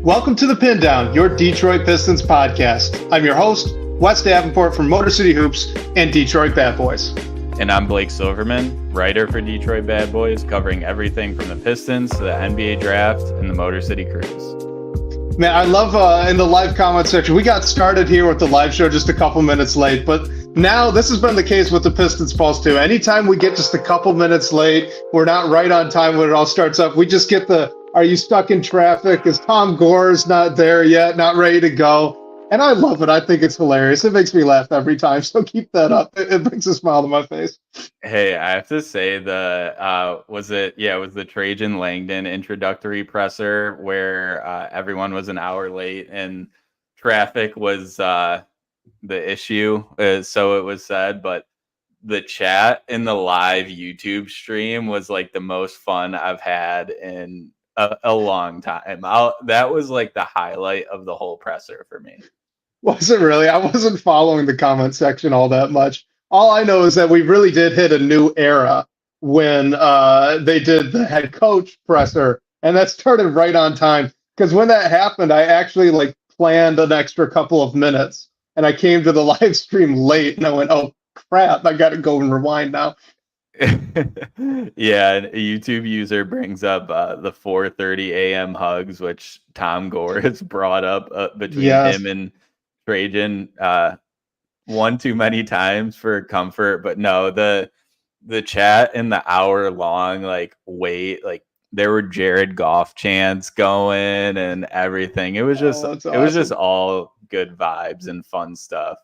Welcome to the Pindown, your Detroit Pistons podcast. I'm your host, Wes Davenport from Motor City Hoops and Detroit Bad Boys. And I'm Blake Silverman, writer for Detroit Bad Boys, covering everything from the Pistons to the NBA Draft and the Motor City Cruise. Man, I love in the live comment section, we got started here with the live show just a couple minutes late, but now this has been the case with the Pistons Pulse too. Anytime we get just a couple minutes late, we're not right on time when it all starts up. We just get the, are you stuck in traffic? Is Tom Gore's not there yet? Not ready to go? And I love it. I think it's hilarious. It makes me laugh every time. So keep that up. It brings a smile to my face. Hey, I have to say was the Trajan Langdon introductory presser where everyone was an hour late and traffic was the issue. So it was said, but the chat in the live YouTube stream was like the most fun I've had in a long time. That was like the highlight of the whole presser for me. Was it really? I wasn't following the comment section all that much. All I know is that we really did hit a new era when they did the head coach presser, and that started right on time. Because when that happened, I actually planned an extra couple of minutes, and I came to the live stream late, and I went, "Oh crap! I got to go and rewind now." Yeah, a YouTube user brings up the 4:30 a.m. hugs, which Tom Gore has brought up between him and Trajan one too many times for comfort. But no, the chat in the hour long wait, there were Jared Goff chants going and everything. It was just awesome. It was just all good vibes and fun stuff.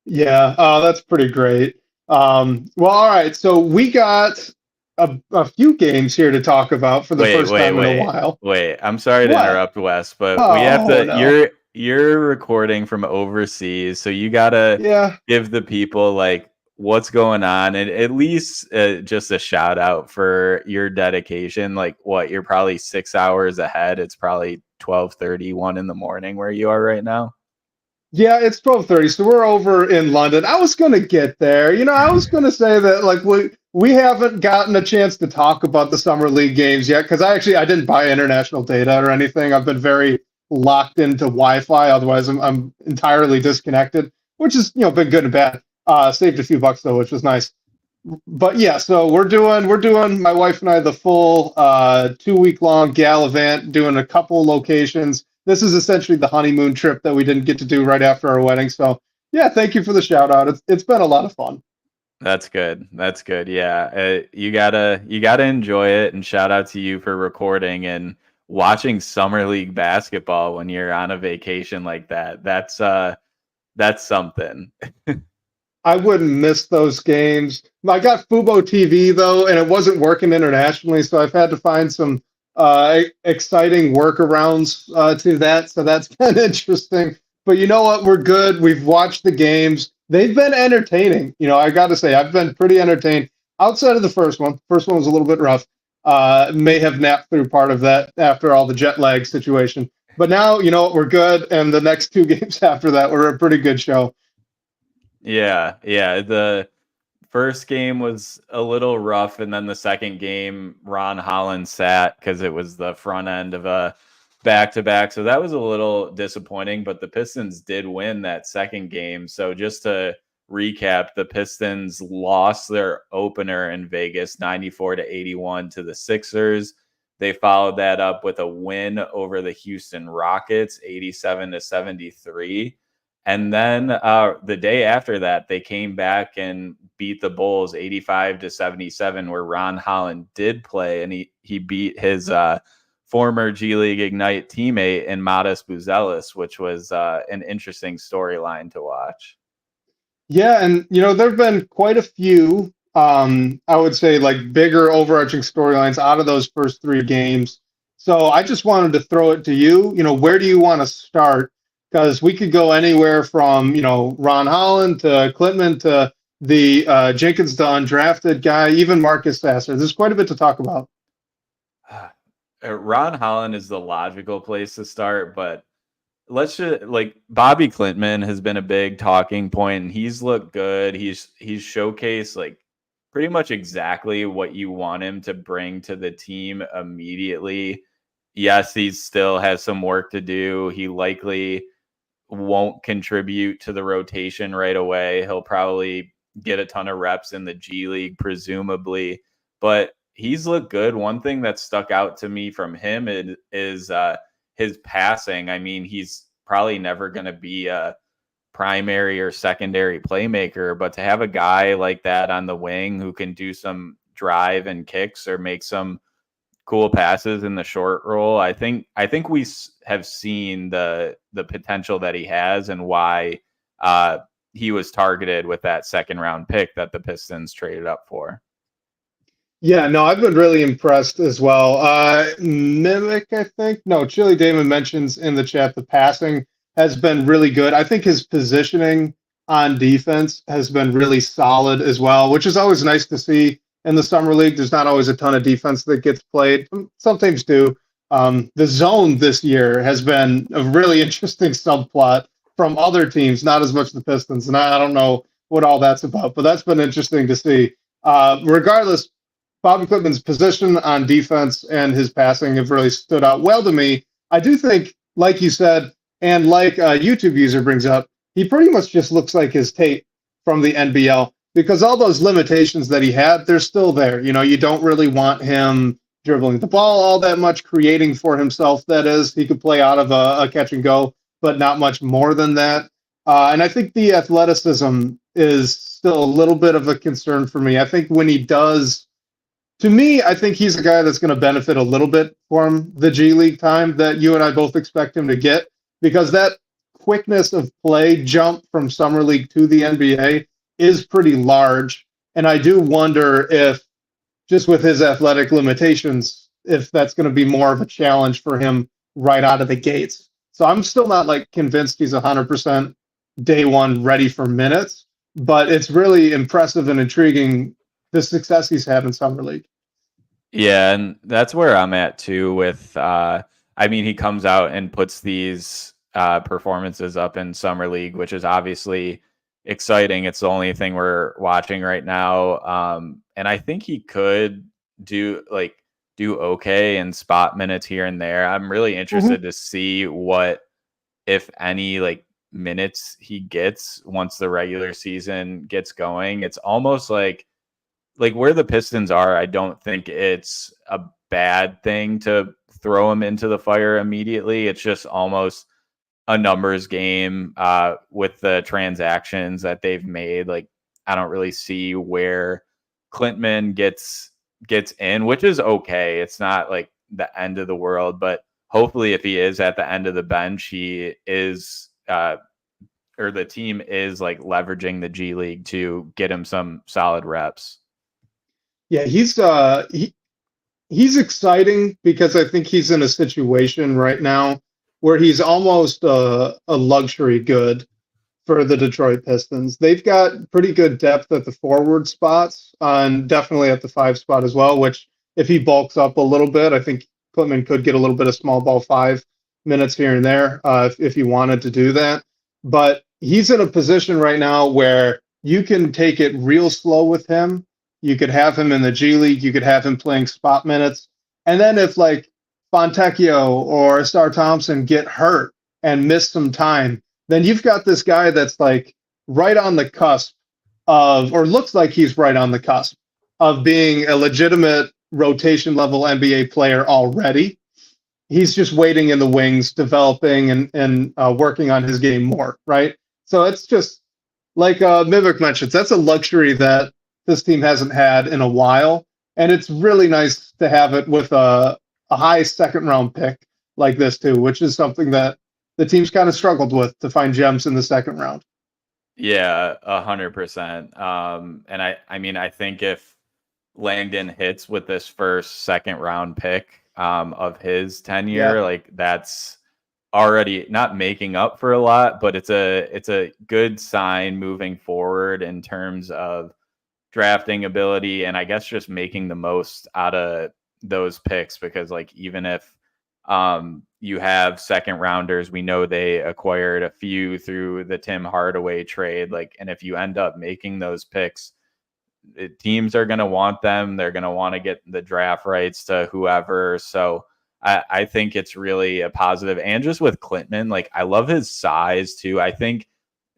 Yeah, that's pretty great. Well, all right. So we got a few games here to talk about for the first time in a while. Wait, I'm sorry to interrupt, Wes, but we have to. No. You're recording from overseas, so you gotta give the people what's going on, and at least just a shout out for your dedication. You're probably 6 hours ahead. It's probably 12:31 in the morning where you are right now. Yeah, it's 12:30, so we're over in London. I was going to get there. I was going to say that we haven't gotten a chance to talk about the Summer League games yet because I didn't buy international data or anything. I've been very locked into Wi-Fi. Otherwise, I'm entirely disconnected, which has been good and bad. Saved a few bucks though, which was nice. But yeah, so we're doing my wife and I the full 2-week-long gallivant, doing a couple locations. This is essentially the honeymoon trip that we didn't get to do right after our wedding. So yeah, thank you for the shout out. It's been a lot of fun. That's good. That's good. Yeah. You gotta enjoy it, and shout out to you for recording and watching Summer League basketball when you're on a vacation like that. That's something. I wouldn't miss those games. I got Fubo TV though, and it wasn't working internationally. So I've had to find some exciting workarounds to that, so that's been interesting. But you know what? We're good. We've watched the games. They've been entertaining. I got to say, I've been pretty entertained outside of the first one. First one was a little bit rough. May have napped through part of that after all the jet lag situation. But now, we're good, and the next 2 games after that were a pretty good show. Yeah. The first game was a little rough, and then the second game, Ron Holland sat because it was the front end of a back-to-back. So that was a little disappointing, but the Pistons did win that second game. So just to recap, the Pistons lost their opener in Vegas 94-81 to the Sixers. They followed that up with a win over the Houston Rockets 87-73. And then the day after that, they came back and beat the Bulls 85-77, where Ron Holland did play, and he beat his former G League Ignite teammate in Matas Buzelis, which was an interesting storyline to watch. Yeah, and there've been quite a few, I would say, bigger overarching storylines out of those first 3 games. So I just wanted to throw it to you. Where do you want to start? Because we could go anywhere from, Ron Holland to Klintman to the Jenkins to undrafted guy, even Marcus Sasser. There's quite a bit to talk about. Ron Holland is the logical place to start, but let's just Bobby Klintman has been a big talking point, and he's looked good. He's showcased pretty much exactly what you want him to bring to the team immediately. yes, he still has some work to do. He likely won't contribute to the rotation right away. He'll probably get a ton of reps in the G League, presumably, but he's looked good. One thing that stuck out to me from him is his passing. I mean, he's probably never going to be a primary or secondary playmaker, but to have a guy like that on the wing who can do some drive and kicks or make some cool passes in the short roll, I think we have seen the potential that he has and why he was targeted with that second round pick that the Pistons traded up for. Yeah, no, I've been really impressed as well. Mimic, I think. No, Chili Damon mentions in the chat the passing has been really good. I think his positioning on defense has been really solid as well, which is always nice to see in the summer league. There's not always a ton of defense that gets played. Some teams do. The zone this year has been a really interesting subplot from other teams, not as much the Pistons. And I don't know what all that's about, but that's been interesting to see. Regardless, Bobby Clipman's position on defense and his passing have really stood out well to me. I do think, like you said, and like a YouTube user brings up, he pretty much just looks like his tape from the NBL because all those limitations that he had, they're still there. You know, you don't really want him dribbling the ball all that much, creating for himself. That is, he could play out of a catch and go, but not much more than that. And I think the athleticism is still a little bit of a concern for me. I think when he does, to me, I think he's a guy that's going to benefit a little bit from the G League time that you and I both expect him to get, because that quickness of play jump from summer league to the NBA is pretty large. And I do wonder if, just with his athletic limitations, if that's going to be more of a challenge for him right out of the gates. So I'm still not like convinced he's 100% day one ready for minutes, but it's really impressive and intriguing the success he's had in summer league. Yeah, and that's where I'm at too with I mean, he comes out and puts these performances up in summer league, which is obviously exciting. It's the only thing we're watching right now. And I think he could do okay in spot minutes here and there. I'm really interested to see what, if any, like minutes he gets once the regular season gets going. It's almost like where the Pistons are, I don't think it's a bad thing to throw him into the fire immediately. It's just almost a numbers game with the transactions that they've made. Like, I don't really see where Clintman gets in, which is okay. It's not like the end of the world, but hopefully if he is at the end of the bench, he is or the team is like leveraging the G League to get him some solid reps. Yeah, he's exciting because I think he's in a situation right now where he's almost a luxury good for the Detroit Pistons. They've got pretty good depth at the forward spots and definitely at the 5 spot as well, which if he bulks up a little bit, I think Clintman could get a little bit of small ball 5 minutes here and there if he wanted to do that. But he's in a position right now where you can take it real slow with him. You could have him in the G League. You could have him playing spot minutes. And then if like Fontecchio or Star Thompson get hurt and miss some time, then you've got this guy that's like right on the cusp of, or looks like he's right on the cusp of being a legitimate rotation level NBA player already. He's just waiting in the wings, developing and working on his game more, right? So it's just like Mimic mentions, that's a luxury that this team hasn't had in a while. And it's really nice to have it with a high second round pick like this too, which is something that the team's kind of struggled with, to find gems in the second round. Yeah, 100%. And I mean, I think if Langdon hits with this first second round pick of his tenure, like that's already not making up for a lot, but it's a good sign moving forward in terms of drafting ability, and I guess just making the most out of those picks, because like even if you have second rounders, we know they acquired a few through the Tim Hardaway trade, like, and if you end up making those picks, teams are going to want them. They're going to want to get the draft rights to whoever. So I think it's really a positive. And just with Klintman, like I love his size too. I think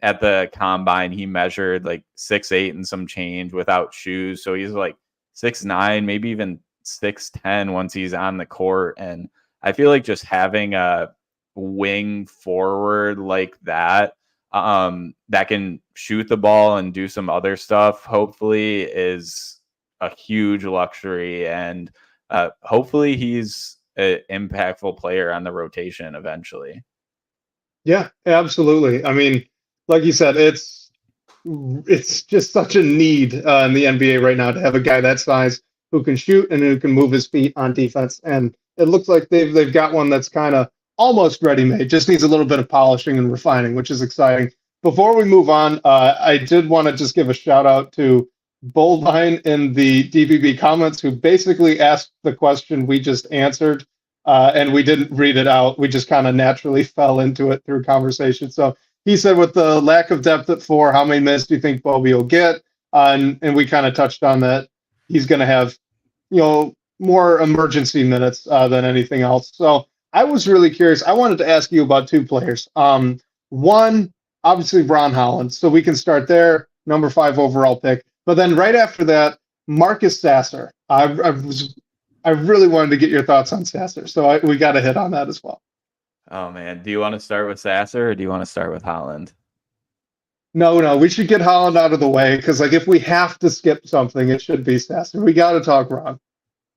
at the combine he measured like 6'8" and some change without shoes. So he's like 6'9", maybe even 6'10" once he's on the court. And I feel like just having a wing forward like that that can shoot the ball and do some other stuff, hopefully, is a huge luxury. And hopefully he's an impactful player on the rotation eventually. Yeah, absolutely. I mean, like you said, it's just such a need in the NBA right now to have a guy that size who can shoot and who can move his feet on defense. And it looks like they've got one that's kind of almost ready-made. Just needs a little bit of polishing and refining, which is exciting. Before we move on, I did want to just give a shout out to Boldline in the DBB comments, who basically asked the question we just answered, and we didn't read it out. We just kind of naturally fell into it through conversation. So he said, with the lack of depth at 4, how many minutes do you think Bobby will get? And we kind of touched on that. He's going to have, more emergency minutes than anything else. So I was really curious. I wanted to ask you about 2 players. One, obviously Ron Holland. So we can start there, number 5 overall pick. But then right after that, Marcus Sasser. I really wanted to get your thoughts on Sasser. So we got to hit on that as well. Oh, man. Do you want to start with Sasser or do you want to start with Holland? No, we should get Holland out of the way, because if we have to skip something, it should be Sasser. We got to talk Ron.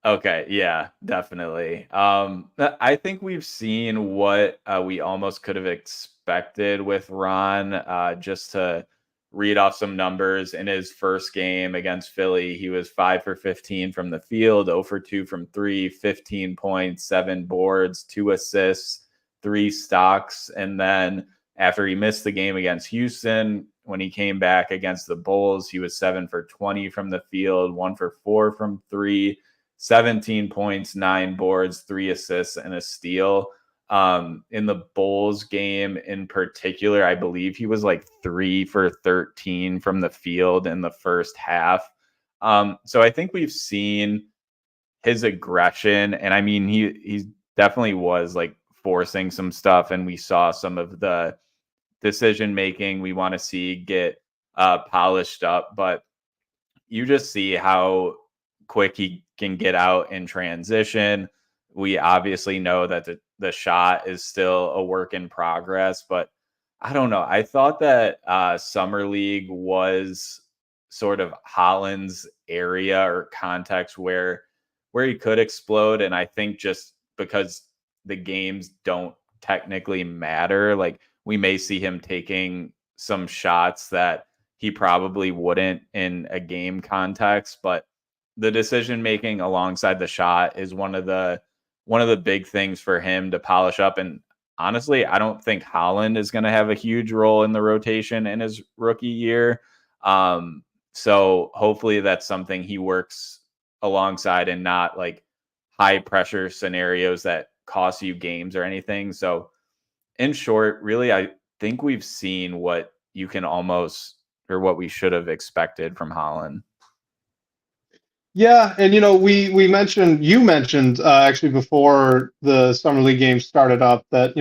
Okay, yeah, definitely. I think we've seen what we almost could have expected with Ron. Just to read off some numbers, in his first game against Philly, he was 5 for 15 from the field, 0 for 2 from 3, 15 points, 7 boards, 2 assists, 3 stocks. And then after he missed the game against Houston, when he came back against the Bulls, he was 7 for 20 from the field, 1 for 4 from 3, 17 points, 9 boards, 3 assists, and a steal. In the Bulls game in particular, I believe he was like 3 for 13 from the field in the first half. So I think we've seen his aggression, and I mean, he definitely was like forcing some stuff, and we saw some of the decision making we want to see get polished up. But you just see how quick he can get out in transition. We obviously know that the shot is still a work in progress, but I don't know. I thought that Summer League was sort of Holland's area or context where he could explode. And I think just because the games don't technically matter, like we may see him taking some shots that he probably wouldn't in a game context, but the decision making alongside the shot is one of the big things for him to polish up. And honestly, I don't think Holland is going to have a huge role in the rotation in his rookie year. So hopefully that's something he works alongside and not like high pressure scenarios that cost you games or anything. So in short, really, I think we've seen what you can almost, or what we should have expected from Holland. Yeah, and you mentioned actually before the Summer League games started up that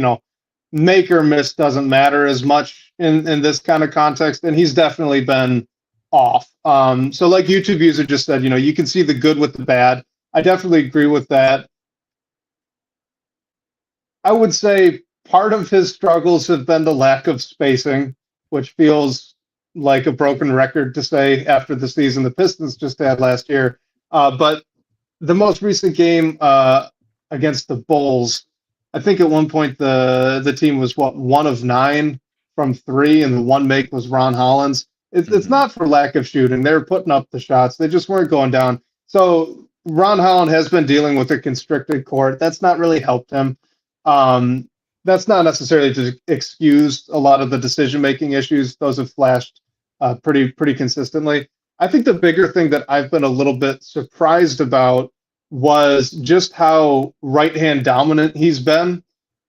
make or miss doesn't matter as much in this kind of context, and he's definitely been off. So like YouTube user just said, you can see the good with the bad. I definitely agree with that. I would say part of his struggles have been the lack of spacing, which feels like a broken record to say after the season the Pistons just had last year. But the most recent game against the Bulls, I think at one point the team was 1 of 9 from 3, and the one make was Ron Holland's. It's not for lack of shooting. They were putting up the shots. They just weren't going down. So Ron Holland has been dealing with a constricted court. That's not really helped him. That's not necessarily to excuse a lot of the decision-making issues. Those have flashed pretty consistently. I think the bigger thing that I've been a little bit surprised about was just how right-hand dominant he's been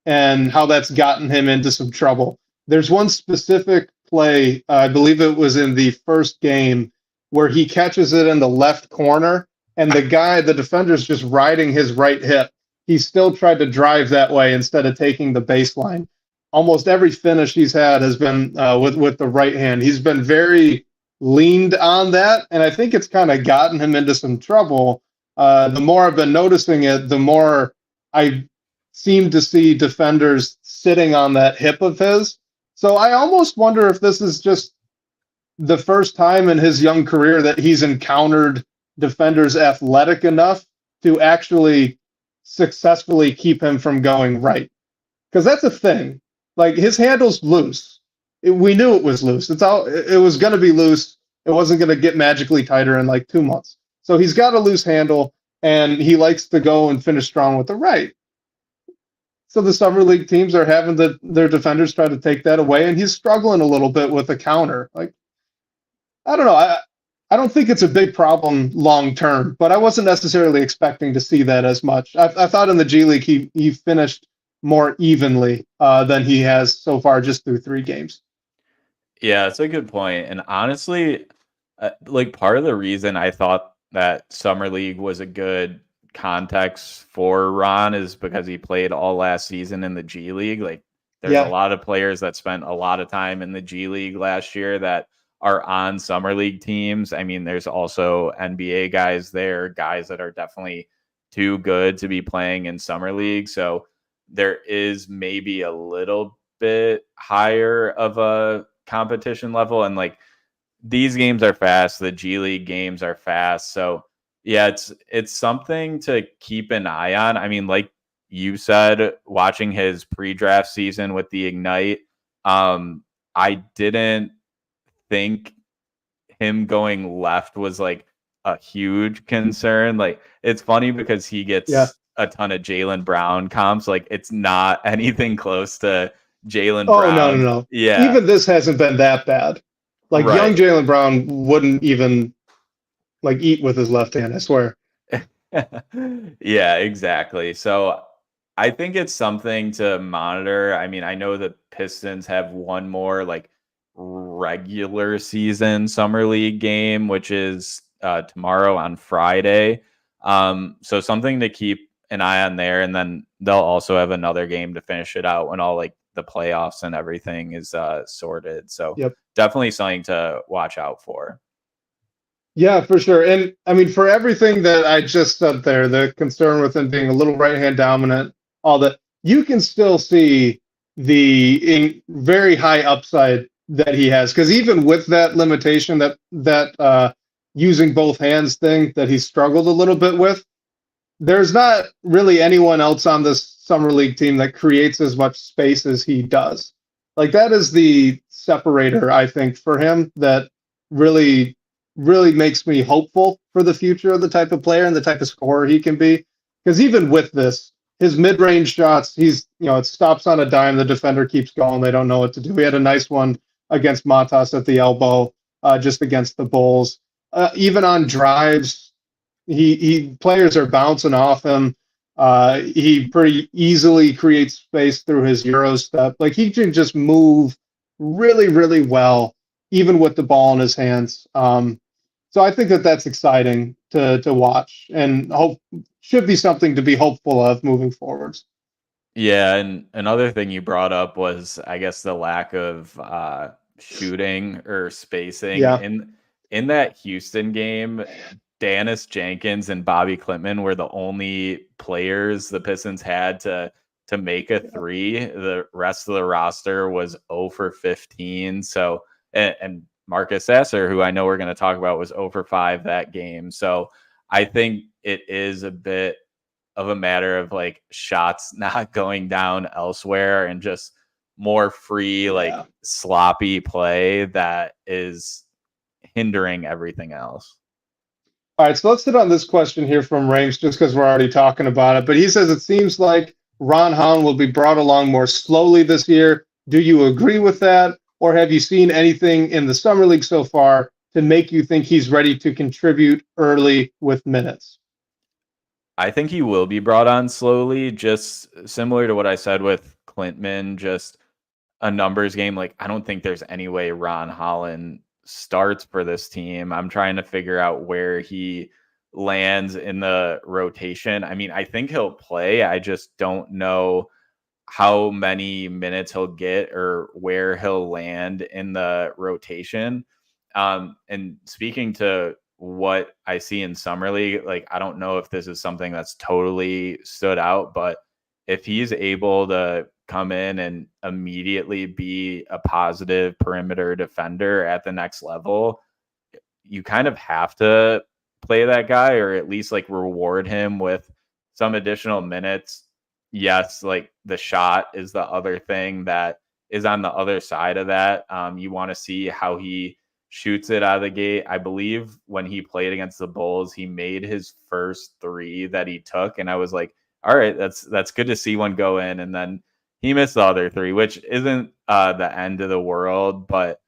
and how that's gotten him into some trouble. There's one specific play, I believe it was in the first game, where he catches it in the left corner, and the defender's just riding his right hip. he still tried to drive that way instead of taking the baseline. Almost every finish he's had has been with the right hand. He's been very leaned on that, and I think it's kind of gotten him into some trouble. The more I've been noticing it, the more I seem to see defenders sitting on that hip of his. So I almost wonder if this is just the first time in his young career that he's encountered defenders athletic enough to actually successfully keep him from going right. Because that's a thing. Like, his handle's loose. We knew it was loose. It was going to be loose. It wasn't going to get magically tighter in like 2 months. So he's got a loose handle, and he likes to go and finish strong with the right. So the summer league teams are having their defenders try to take that away, and he's struggling a little bit with the counter. Like, I don't know. I don't think it's a big problem long term, but I wasn't necessarily expecting to see that as much. I thought in the G League he finished more evenly than he has so far just through 3 games. Yeah, it's a good point. And honestly, like part of the reason I thought that Summer League was a good context for Ron is because he played all last season in the G League. Like, there's a lot of players that spent a lot of time in the G League last year that are on Summer League teams. I mean, there's also NBA guys there, guys that are definitely too good to be playing in Summer League. So there is maybe a little bit higher of a competition level. And like, these games are fast. The G League games are fast. So yeah, it's something to keep an eye on. I mean, like you said, watching his pre-draft season with the Ignite, I didn't think him going left was like a huge concern. Like, it's funny because he gets a ton of Jaylen Brown comps. Like, it's not anything close to Jaylen Brown. Oh, no. Yeah. Even this hasn't been that bad. Like, young Jaylen Brown wouldn't even like eat with his left hand, I swear. Yeah, exactly. So I think it's something to monitor. I mean, I know the Pistons have one more like regular season Summer League game, which is tomorrow on Friday. So something to keep an eye on there. And then they'll also have another game to finish it out when all like the playoffs and everything is sorted. So definitely something to watch out for. Yeah, for sure. And I mean, for everything that I just said there, the concern with him being a little right hand dominant, all that, you can still see the very high upside that he has. Because even with that limitation, that using both hands thing that he struggled a little bit with, there's not really anyone else on this Summer League team that creates as much space as he does. Like, that is the separator, I think, for him that really makes me hopeful for the future of the type of player and the type of scorer he can be. Because even with this, his mid-range shots, it stops on a dime. The defender keeps going. They don't know what to do. He had a nice one against Matas at the elbow, just against the Bulls. Even on drives, he players are bouncing off him. He pretty easily creates space through his Euro step. Like, he can just move really, really well, even with the ball in his hands. So I think that's exciting to watch, and should be something to be hopeful of moving forwards. Yeah, and another thing you brought up was, I guess, the lack of shooting or spacing. Yeah. In that Houston game, Dennis Jenkins and Bobby Klintman were the only players the Pistons had to make a three. The rest of the roster was 0 for 15. So, and Marcus Sasser, who I know we're going to talk about, was 0 for 5 that game. So I think it is a bit of a matter of like shots not going down elsewhere and just more free, like sloppy play that is hindering everything else. All right, so let's hit on this question here from Rames, just because we're already talking about it. But he says it seems like Ron Holland will be brought along more slowly this year. Do you agree with that? Or have you seen anything in the Summer League so far to make you think he's ready to contribute early with minutes? I think he will be brought on slowly, just similar to what I said with Klintman, just a numbers game. Like, I don't think there's any way Ron Holland starts for this team. I'm trying to figure out where he lands in the rotation. I mean, I think he'll play. I just don't know how many minutes he'll get or where he'll land in the rotation. And speaking to what I see in summer league, like I don't know if this is something that's totally stood out, but if he's able to come in and immediately be a positive perimeter defender at the next level, you kind of have to play that guy or at least like reward him with some additional minutes. Yes, like the shot is the other thing that is on the other side of that. You want to see how he shoots it out of the gate. I believe when he played against the Bulls, he made his first three that he took, and I was like, all right, that's good to see one go in. And then he missed the other three, which isn't the end of the world, but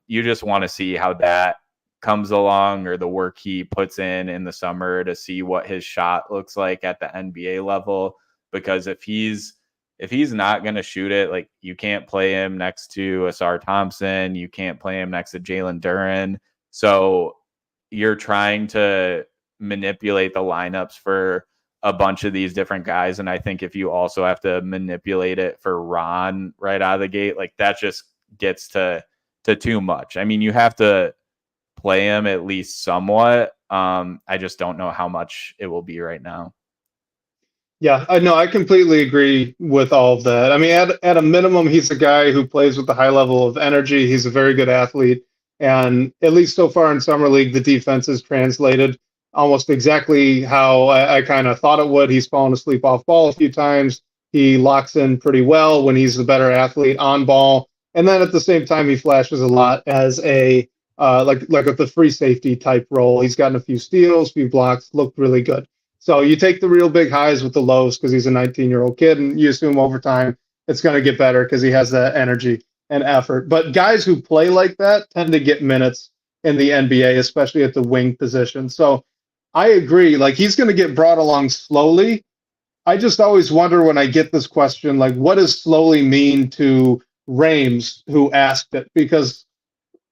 you just want to see how that comes along or the work he puts in the summer to see what his shot looks like at the NBA level. Because if he's not going to shoot it, like you can't play him next to Asar Thompson, you can't play him next to Jalen Duren. So you're trying to manipulate the lineups for a bunch of these different guys. And I think if you also have to manipulate it for Ron right out of the gate, like that just gets to too much. I mean, you have to play him at least somewhat. I just don't know how much it will be right now. Yeah, I know. I completely agree with all of that. I mean, at a minimum, he's a guy who plays with a high level of energy. He's a very good athlete. And at least so far in Summer League, the defense has translated almost exactly how I kind of thought it would. He's fallen asleep off ball a few times. He locks in pretty well when he's the better athlete on ball. And then at the same time, he flashes a lot as a like with the free safety type role. He's gotten a few steals, few blocks, looked really good. So you take the real big highs with the lows because he's a 19-year-old kid, and you assume over time it's going to get better because he has that energy and effort. But guys who play like that tend to get minutes in the NBA, especially at the wing position. So I agree. Like he's going to get brought along slowly. I just always wonder when I get this question, like what does slowly mean to Rames who asked it? Because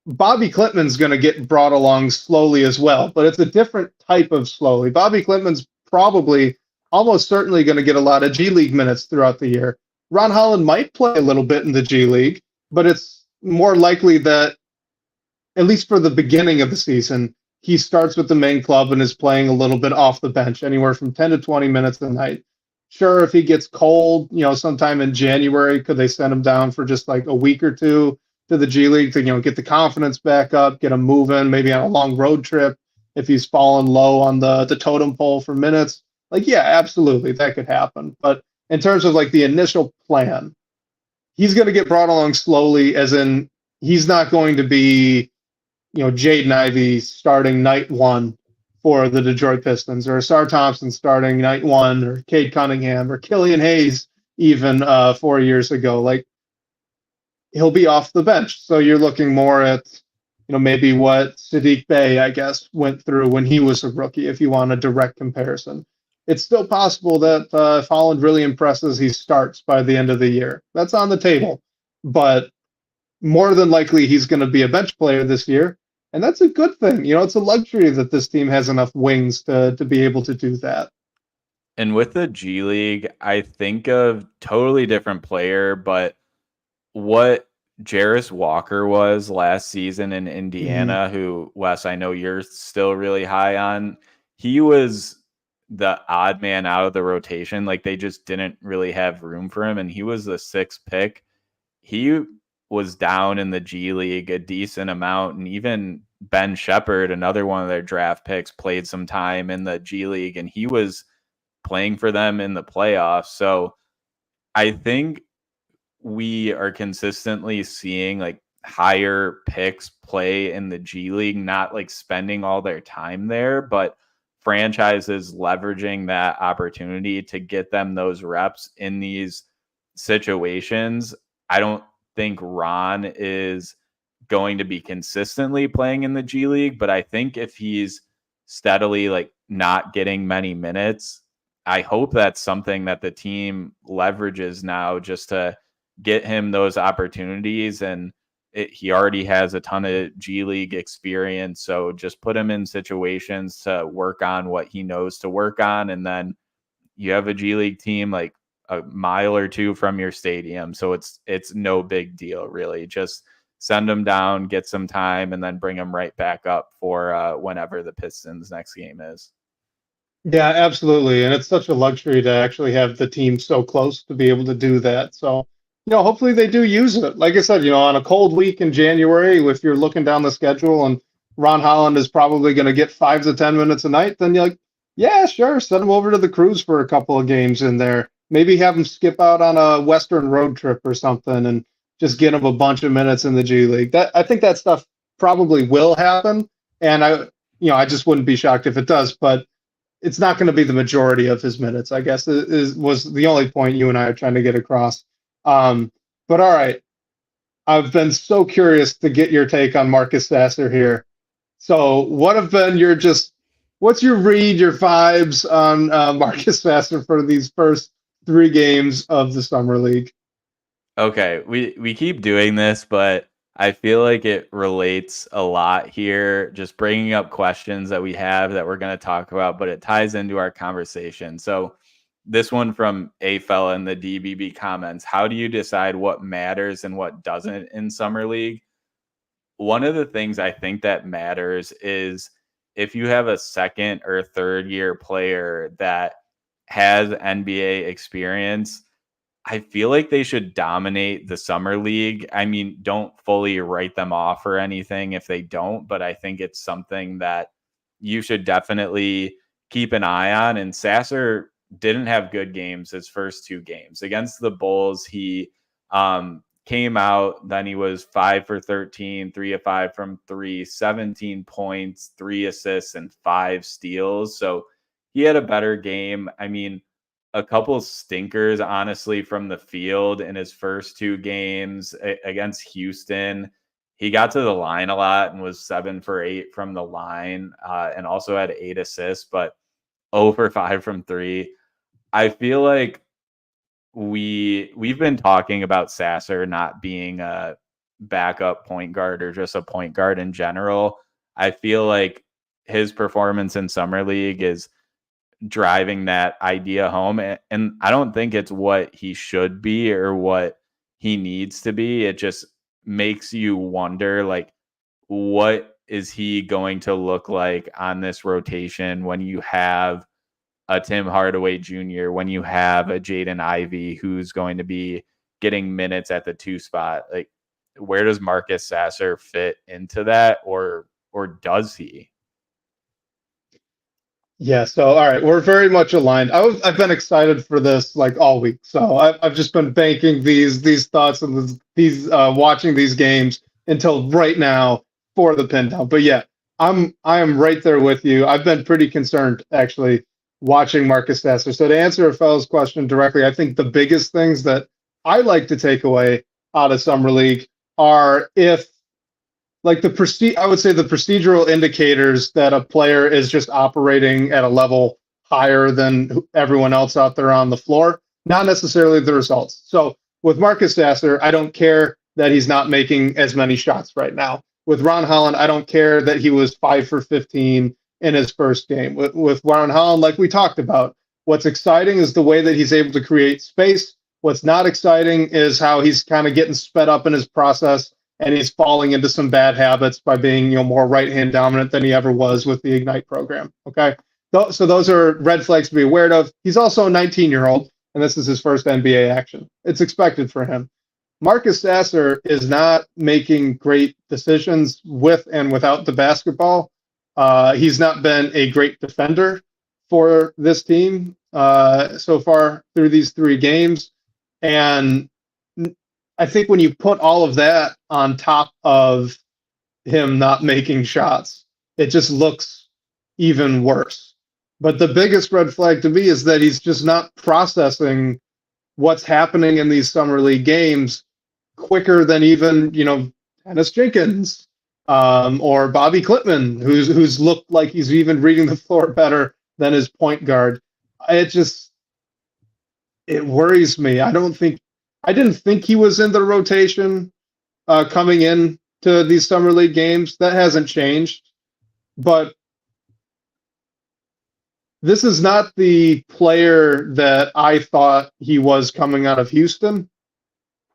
Bobby Klintman's going to get brought along slowly as well, but it's a different type of slowly. Bobby Klintman's probably almost certainly going to get a lot of G League minutes throughout the year. Ron Holland might play a little bit in the G League, but it's more likely that, at least for the beginning of the season, he starts with the main club and is playing a little bit off the bench, anywhere from 10 to 20 minutes a night. Sure, if he gets cold, sometime in January, could they send him down for just like a week or two to the G League to, get the confidence back up, get him moving, maybe on a long road trip if he's fallen low on the totem pole for minutes? Like, yeah, absolutely, that could happen. But in terms of like the initial plan, he's going to get brought along slowly, as in he's not going to be, Jaden Ivey starting night one for the Detroit Pistons, or Asar Thompson starting night one, or Cade Cunningham, or Killian Hayes even 4 years ago. Like, he'll be off the bench. So you're looking more at, maybe what Sadiq Bey, I guess, went through when he was a rookie, if you want a direct comparison. It's still possible that if Holland really impresses, he starts by the end of the year. That's on the table. But more than likely, he's going to be a bench player this year. And that's a good thing. It's a luxury that this team has enough wings to be able to do that. And with the G League, I think of totally different player, but what Jarris Walker was last season in Indiana, who, Wes, I know you're still really high on. He was the odd man out of the rotation. Like they just didn't really have room for him. And he was the sixth pick. He was down in the G League a decent amount. And even Ben Shepherd, another one of their draft picks, played some time in the G League, and he was playing for them in the playoffs. So I think we are consistently seeing like higher picks play in the G League, not like spending all their time there, but franchises leveraging that opportunity to get them those reps in these situations. I don't think Ron is going to be consistently playing in the G League, but I think if he's steadily like not getting many minutes, I hope that's something that the team leverages now just to get him those opportunities. And he already has a ton of G League experience. So just put him in situations to work on what he knows to work on. And then you have a G League team like a mile or two from your stadium. So it's no big deal, really. Just send him down, get some time, and then bring him right back up for whenever the Pistons next game is. Yeah, absolutely. And it's such a luxury to actually have the team so close to be able to do that. So, hopefully they do use it. Like I said, on a cold week in January, if you're looking down the schedule and Ron Holland is probably going to get 5 to 10 minutes a night, then you're like, yeah, sure, send him over to the Cruise for a couple of games in there. Maybe have him skip out on a Western road trip or something and just get him a bunch of minutes in the G League. I think that stuff probably will happen. And I just wouldn't be shocked if it does, but it's not going to be the majority of his minutes, I guess, was the only point you and I are trying to get across. But all right, I've been so curious to get your take on Marcus Sasser here. So what's your read, your vibes on Marcus Sasser for these first 3 games of the Summer League? Okay, we keep doing this, but I feel like it relates a lot here, just bringing up questions that we have that we're going to talk about, but it ties into our conversation. So this one from a fella in the DBB comments: how do you decide what matters and what doesn't in Summer League? One of the things I think that matters is if you have a second or third year player that has NBA experience, I feel like they should dominate the Summer League. I mean, don't fully write them off or anything if they don't, but I think it's something that you should definitely keep an eye on. And Sasser didn't have good games his first 2 games. Against the Bulls, he came out, then he was 5 for 13, 3 of 5 from 3, 17 points, 3 assists, and 5 steals. So he had a better game. I mean, a couple stinkers, honestly, from the field in his first 2 games against Houston. He got to the line a lot and was 7 for 8 from the line, and also had 8 assists, but 0 for 5 from 3. I feel like we've been talking about Sasser not being a backup point guard or just a point guard in general. I feel like his performance in Summer League is driving that idea home, and I don't think it's what he should be or what he needs to be. It just makes you wonder, like, what is he going to look like on this rotation when you have a Tim Hardaway Jr., when you have a Jaden Ivey who's going to be getting minutes at the 2 spot? Like, where does Marcus Sasser fit into that, or does he? Yeah, so all right, we're very much aligned. I've been excited for this like all week. So I've just been banking these thoughts and these watching these games until right now for the Pindown. But yeah, I am right there with you. I've been pretty concerned actually watching Marcus Sasser. So to answer a fellow's question directly, I think the biggest things that I like to take away out of Summer League are if like I would say the procedural indicators that a player is just operating at a level higher than everyone else out there on the floor, not necessarily the results. So with Marcus Sasser, I don't care that he's not making as many shots right now. With Ron Holland, I don't care that he was 5 for 15 in his first game. With Ron Holland, like we talked about, what's exciting is the way that he's able to create space. What's not exciting is how he's kind of getting sped up in his process, and he's falling into some bad habits by being, more right-hand dominant than he ever was with the Ignite program. Okay, so those are red flags to be aware of. He's also a 19-year-old, and this is his first NBA action. It's expected for him. Marcus Sasser is not making great decisions with and without the basketball. He's not been a great defender for this team so far through these 3 games, and I think when you put all of that on top of him not making shots, it just looks even worse. But the biggest red flag to me is that he's just not processing what's happening in these Summer League games quicker than even, Dennis Jenkins or Bobby Klitman, who's looked like he's even reading the floor better than his point guard. It worries me. I didn't think he was in the rotation coming in to these summer league games. That hasn't changed, but this is not the player that I thought he was coming out of Houston.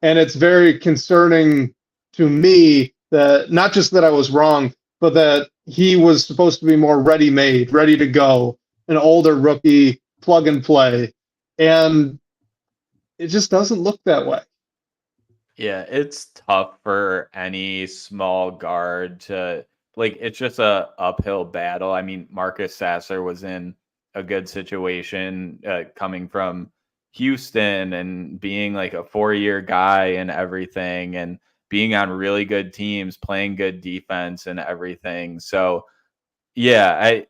And it's very concerning to me that not just that I was wrong, but that he was supposed to be more ready-made, ready to go, an older rookie, plug and play. And it just doesn't look that way. Yeah, it's tough for any small guard to it's just a uphill battle. I mean, Marcus Sasser was in a good situation coming from Houston and being like a 4-year guy and everything, and being on really good teams, playing good defense and everything. So yeah,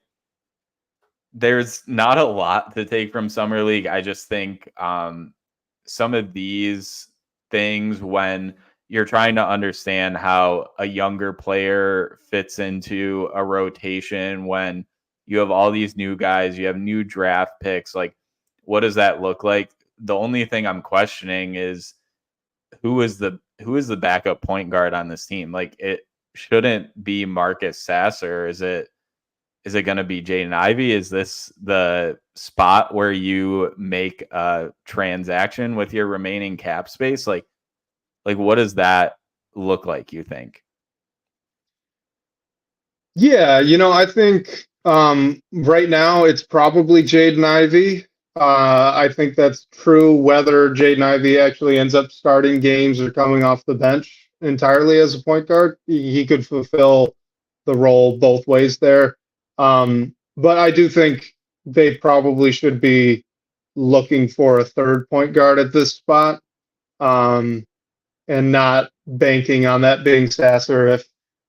there's not a lot to take from Summer League. I just think some of these things, when you're trying to understand how a younger player fits into a rotation, when you have all these new guys, you have new draft picks, like what does that look like? The only thing I'm questioning is who is the backup point guard on this team? Like, it shouldn't be Marcus Sasser. Is it going to be Jaden Ivey? Is this the spot where you make a transaction with your remaining cap space? Like what does that look like, you think? Yeah, I think right now it's probably Jaden Ivey. I think that's true. Whether Jaden Ivey actually ends up starting games or coming off the bench entirely as a point guard, he could fulfill the role both ways there. But I do think they probably should be looking for a third point guard at this spot, and not banking on that being Sasser if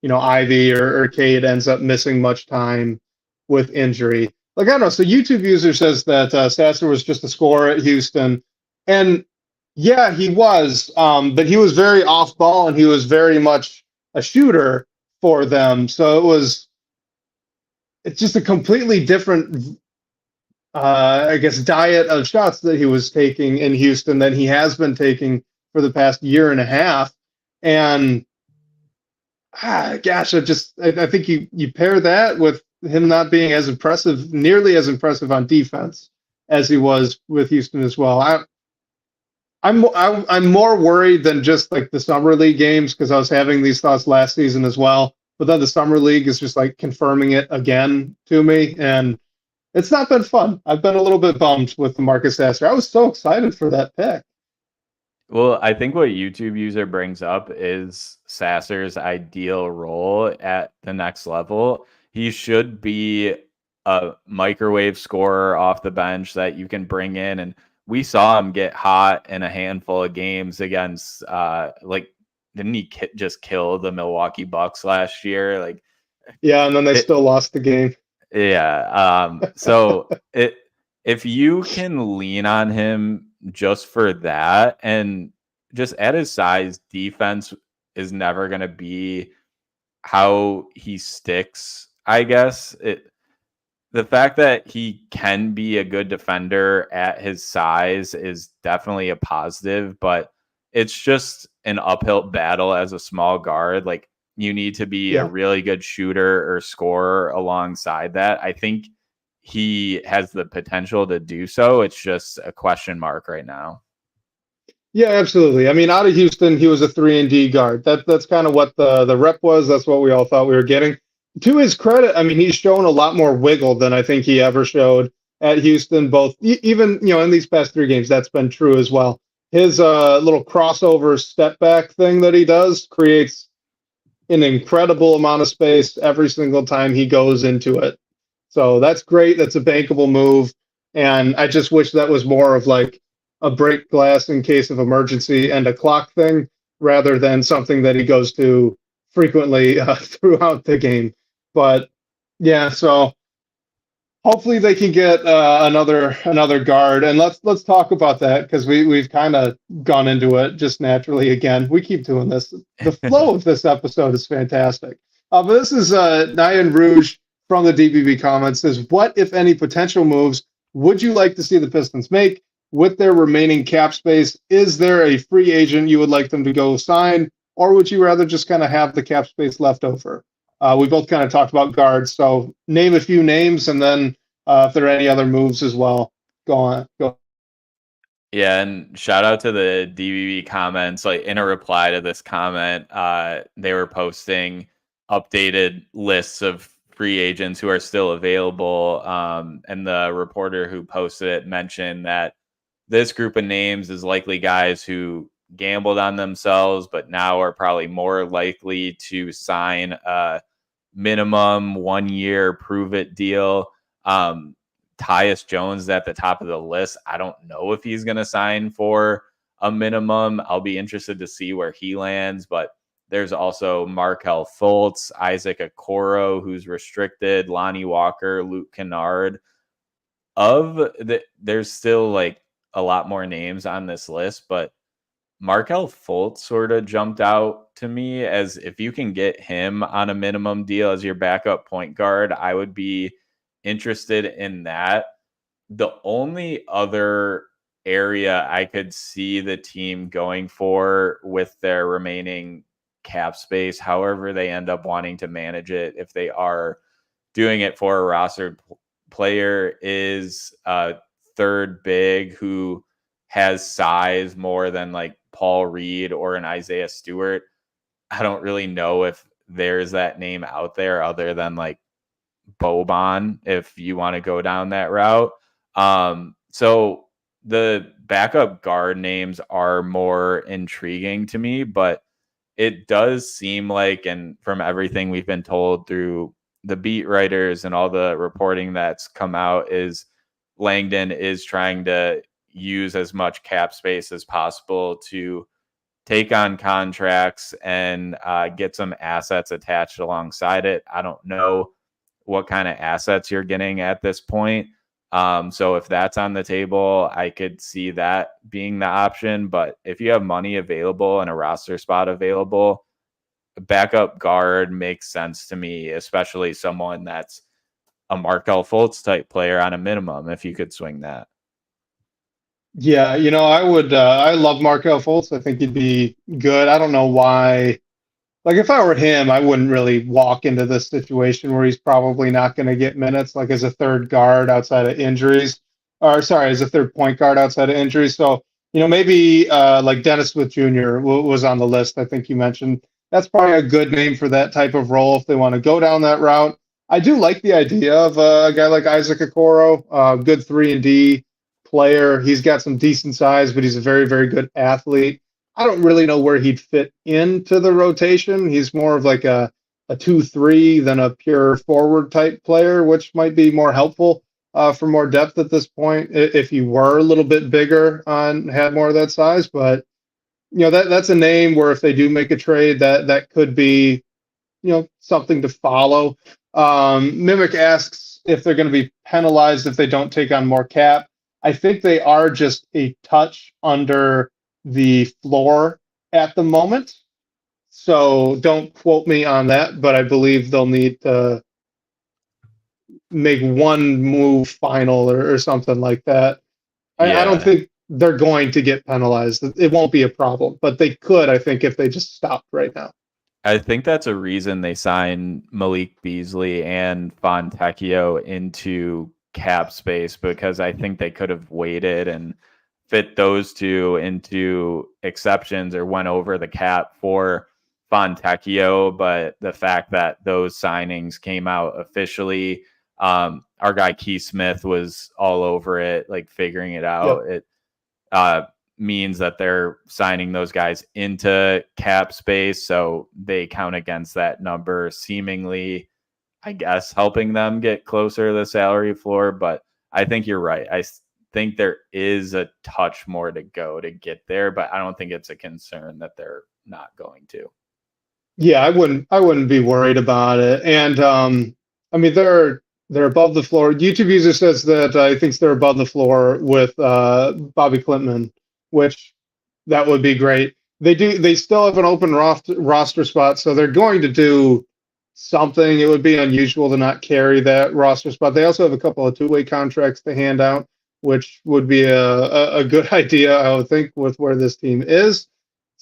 Ivy or Cade ends up missing much time with injury. Like, I don't know. So YouTube user says that Sasser was just a scorer at Houston. And yeah, he was. But he was very off ball and he was very much a shooter for them. So it's just a completely different, diet of shots that he was taking in Houston than he has been taking for the past year and a half. And I think you pair that with him not being as impressive, nearly as impressive on defense as he was with Houston as well. I'm more worried than just like the summer league games, because I was having these thoughts last season as well. But then the summer league is just like confirming it again to me, and it's not been fun. I've been a little bit bummed with the Marcus Sasser. I was so excited for that pick. Well, I think what YouTube user brings up is Sasser's ideal role at the next level. He should be a microwave scorer off the bench that you can bring in. And we saw him get hot in a handful of games against, didn't he just kill the Milwaukee Bucks last year? Yeah, and then they still lost the game. Yeah. So if you can lean on him just for that, and just at his size, defense is never going to be how he sticks, I guess. The fact that he can be a good defender at his size is definitely a positive, but it's just an uphill battle as a small guard. Like, you need to be a really good shooter or scorer alongside that. I think he has the potential to do so. It's just a question mark right now. Yeah, absolutely. I mean, out of Houston, he was a 3-and-D guard. That's kind of what the rep was. That's what we all thought we were getting. To his credit, I mean, he's shown a lot more wiggle than I think he ever showed at Houston, both even, in these past 3 games. That's been true as well. His little crossover step back thing that he does creates an incredible amount of space every single time he goes into it. So that's great. That's a bankable move. And I just wish that was more of like a break glass in case of emergency and a clock thing, rather than something that he goes to frequently throughout the game. But yeah, so hopefully they can get another guard. And let's talk about that, because we've kind of gone into it just naturally again. We keep doing this. The flow of this episode is fantastic. But this is Nyan Rouge from the DBB comments says, what, if any, potential moves would you like to see the Pistons make with their remaining cap space? Is there a free agent you would like them to go sign, or would you rather just kind of have the cap space left over? We both kind of talked about guards, so name a few names, and then if there are any other moves as well, go on. Go. Yeah, and shout out to the DBB comments. Like in a reply to this comment, they were posting updated lists of free agents who are still available. And the reporter who posted it mentioned that this group of names is likely guys who gambled on themselves, but now are probably more likely to sign a minimum 1 year prove it deal. Tyus Jones is at the top of the list. I don't know if he's going to sign for a minimum. I'll be interested to see where he lands, but there's also Markelle Fultz, Isaac Okoro, who's restricted, Lonnie Walker, Luke Kennard. There's still like a lot more names on this list, but Markelle Fultz sort of jumped out to me as if you can get him on a minimum deal as your backup point guard, I would be interested in that. The only other area I could see the team going for with their remaining cap space, however they end up wanting to manage it, if they are doing it for a rostered player, is a third big who has size more than like Paul Reed or an Isaiah Stewart. I don't really know if there's that name out there other than like Boban, if you want to go down that route. So the backup guard names are more intriguing to me, but it does seem like, and from everything we've been told through the beat writers and all the reporting that's come out, is Langdon is trying to use as much cap space as possible to take on contracts and get some assets attached alongside it. I don't know what kind of assets you're getting at this point. So if that's on the table, I could see that being the option. But if you have money available and a roster spot available, a backup guard makes sense to me, especially someone that's a Markelle Fultz type player on a minimum, if you could swing that. Yeah, I would. I love Markelle Fultz. I think he'd be good. I don't know why. Like, if I were him, I wouldn't really walk into this situation where he's probably not going to get minutes, like as a third guard outside of injuries, or sorry, as a third point guard outside of injuries. So, maybe like Dennis Smith Jr. Was on the list. I think you mentioned that's probably a good name for that type of role if they want to go down that route. I do like the idea of a guy like Isaac Okoro, good 3-and-D player. He's got some decent size, but he's a very, very good athlete. I don't really know where he'd fit into the rotation. He's more of like a 2-3 than a pure forward type player, which might be more helpful for more depth at this point if he were a little bit bigger and had more of that size. But that's a name where if they do make a trade, that could be something to follow. Mimic asks if they're going to be penalized if they don't take on more cap. I think they are just a touch under the floor at the moment. So don't quote me on that, but I believe they'll need to make one move final or something like that. I don't think they're going to get penalized. It won't be a problem, but they could, I think, if they just stopped right now. I think that's a reason they signed Malik Beasley and Fontecchio into cap space, because I think they could have waited and fit those two into exceptions or went over the cap for Fontecchio. But the fact that those signings came out officially, our guy Keith Smith was all over it, like figuring it out. Yep. It means that they're signing those guys into cap space, so they count against that number, seemingly, I guess, helping them get closer to the salary floor. But I think you're right. I think there is a touch more to go to get there, but I don't think it's a concern that they're not going to. Yeah, I wouldn't be worried about it. And I mean, they're above the floor. YouTube user says that he thinks they're above the floor with Bobby Klintman, which that would be great. They still have an open roster spot, so they're going to do something. It would be unusual to not carry that roster spot. They also have a couple of two-way contracts to hand out, which would be a good idea, I would think, with where this team is.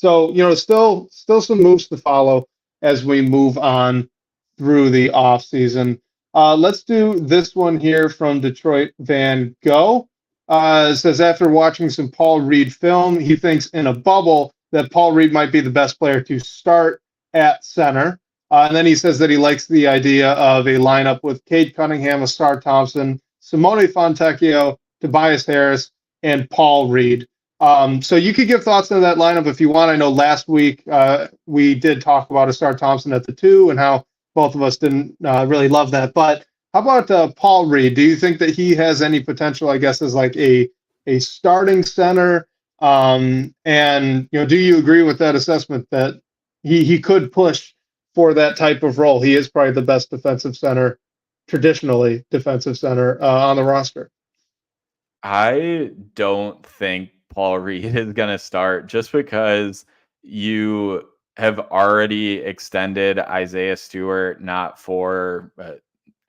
So, still some moves to follow as we move on through the offseason. Let's do this one here from Detroit Van Gogh. It says after watching some Paul Reed film, he thinks in a bubble that Paul Reed might be the best player to start at center. And then he says that he likes the idea of a lineup with Cade Cunningham, Asar Thompson, Simone Fontecchio, Tobias Harris, and Paul Reed. So you could give thoughts on that lineup if you want. I know last week we did talk about Asar Thompson at the 2 and how both of us didn't really love that. But how about Paul Reed? Do you think that he has any potential, I guess, as like a starting center? And do you agree with that assessment that he could push for that type of role? He is probably the best traditionally defensive center on the roster. I don't think Paul Reed is going to start just because you have already extended Isaiah Stewart, not for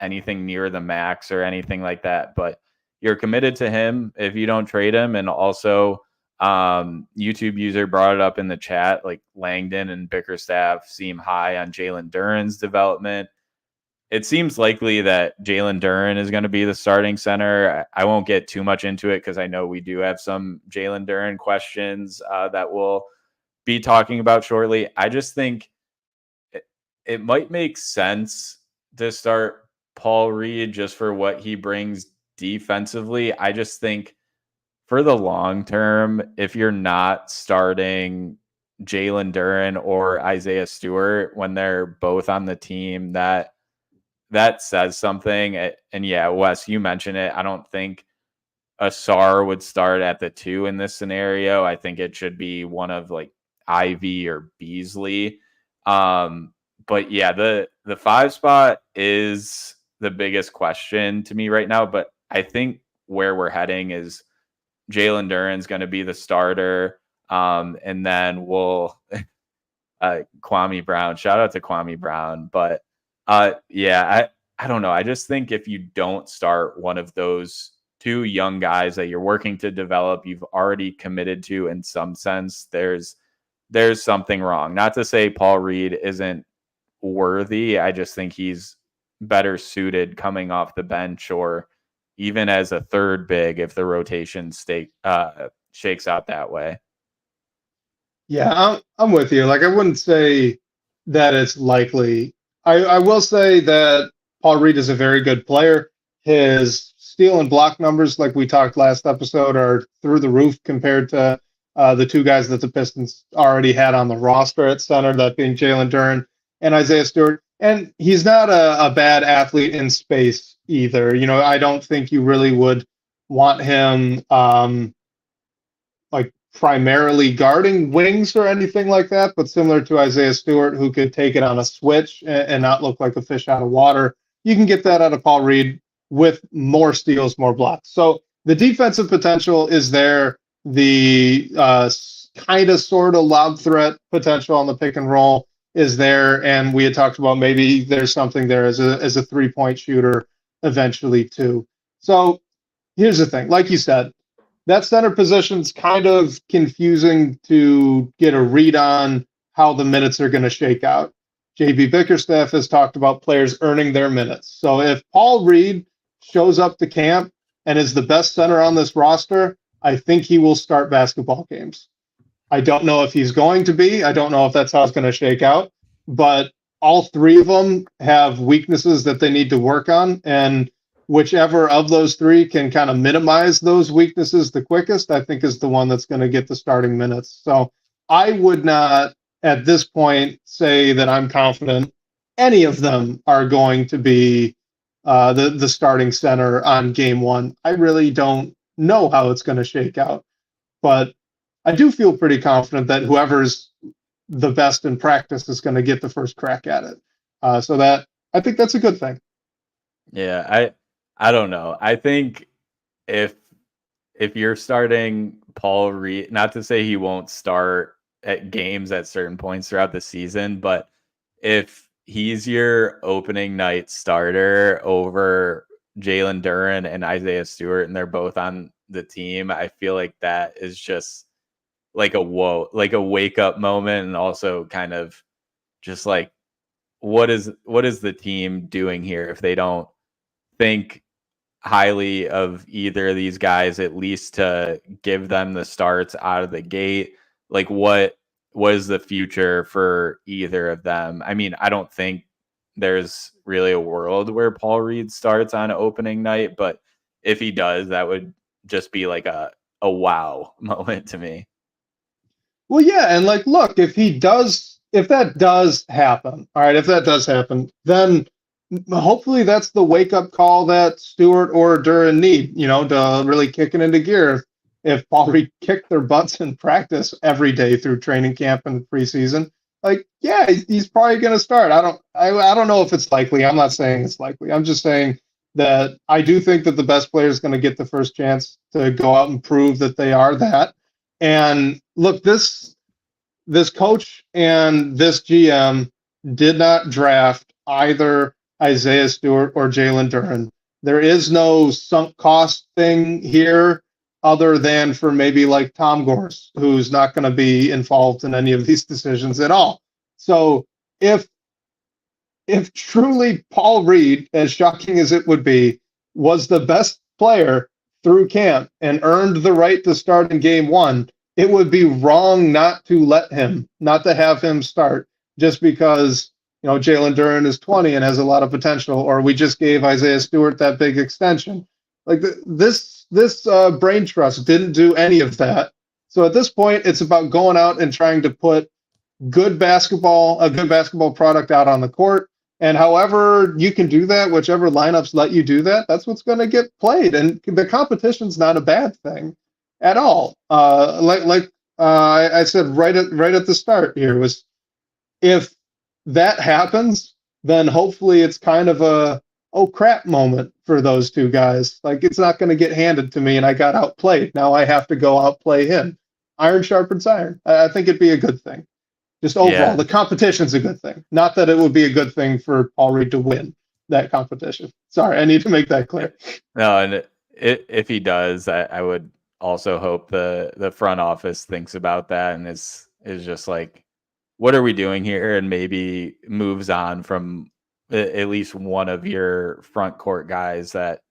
anything near the max or anything like that, but you're committed to him if you don't trade him. And also, YouTube user brought it up in the chat, like Langdon and Bickerstaff seem high on Jalen Duren's development. It seems likely that Jalen Duren is going to be the starting center. I won't get too much into it because I know we do have some Jalen Duren questions that we'll be talking about shortly. I just think it might make sense to start Paul Reed just for what he brings defensively. I just think for the long term, if you're not starting Jalen Duren or Isaiah Stewart when they're both on the team, that says something. And yeah, Wes, you mentioned it. I don't think Asar would start at the 2 in this scenario. I think it should be one of like Ivy or Beasley. But yeah, the 5 spot is the biggest question to me right now. But I think where we're heading is Jalen Duren's going to be the starter. And then we'll Kwame Brown. Shout out to Kwame Brown. But yeah, I don't know. I just think if you don't start one of those 2 young guys that you're working to develop, you've already committed to in some sense, there's something wrong. Not to say Paul Reed isn't worthy. I just think he's better suited coming off the bench or even as a third big if the rotation shakes out that way. Yeah, I'm with you. Like, I wouldn't say that it's likely. I will say that Paul Reed is a very good player. His steal and block numbers, like we talked last episode, are through the roof compared to the 2 guys that the Pistons already had on the roster at center, that being Jalen Duren and Isaiah Stewart. And he's not a bad athlete in space either. I don't think you really would want him like primarily guarding wings or anything like that, but similar to Isaiah Stewart, who could take it on a switch and not look like a fish out of water. You can get that out of Paul Reed with more steals, more blocks. So the defensive potential is there. The kind of sort of lob threat potential on the pick and roll is there. And we had talked about maybe there's something there as a 3-point shooter eventually too. So here's the thing. Like you said, that center position's kind of confusing to get a read on how the minutes are going to shake out. JB Bickerstaff has talked about players earning their minutes. So if Paul Reed shows up to camp and is the best center on this roster, I think he will start basketball games. I don't know if he's going to be. I don't know if that's how it's going to shake out. But all 3 of them have weaknesses that they need to work on. And whichever of those 3 can kind of minimize those weaknesses the quickest, I think is the one that's going to get the starting minutes. So I would not, at this point, say that I'm confident any of them are going to be the starting center on game 1. I really don't know how it's going to shake out. But I do feel pretty confident that whoever's the best in practice is going to get the first crack at it. So that I think that's a good thing. Yeah, I don't know. I think if you're starting Paul Reed, not to say he won't start at games at certain points throughout the season, but if he's your opening night starter over Jalen Duren and Isaiah Stewart, and they're both on the team, I feel like that is just like a wake up moment, and also kind of just like what is the team doing here if they don't think highly of either of these guys, at least to give them the starts out of the gate. Like what is the future for either of them? I mean, I don't think there's really a world where Paul Reed starts on opening night, but if he does, that would just be like a wow moment to me. Well, yeah, and like, look, if that does happen, all right, if that does happen, then hopefully that's the wake up call that Stewart or Duren need, to really kick it into gear. If Paul Reed kicked their butts in practice every day through training camp and preseason, like, yeah, he's probably going to start. I don't know if it's likely. I'm not saying it's likely. I'm just saying that I do think that the best player is going to get the first chance to go out and prove that they are that. And look, this coach and this GM did not draft either Isaiah Stewart or Jalen Duren. There is no sunk cost thing here other than for maybe like Tom Gores, who's not going to be involved in any of these decisions at all. So if truly Paul Reed, as shocking as it would be, was the best player through camp and earned the right to start in game one, it would be wrong not to have him start just because, Jalen Duren is 20 and has a lot of potential, or we just gave Isaiah Stewart that big extension. Like this brain trust didn't do any of that. So at this point, it's about going out and trying to put a good basketball product out on the court. And however you can do that, whichever lineups let you do that, that's what's going to get played. And the competition's not a bad thing at all. I said right at the start here was, if that happens, then hopefully it's kind of a oh crap moment for those two guys. Like, it's not going to get handed to me and I got outplayed. Now I have to go outplay him. Iron sharpens iron. I think it'd be a good thing. Just overall, The competition's a good thing. Not that it would be a good thing for Paul Reed to win that competition. Sorry, I need to make that clear. No, and if he does, I would also hope the front office thinks about that and is just like, what are we doing here? And maybe moves on from at least one of your front court guys that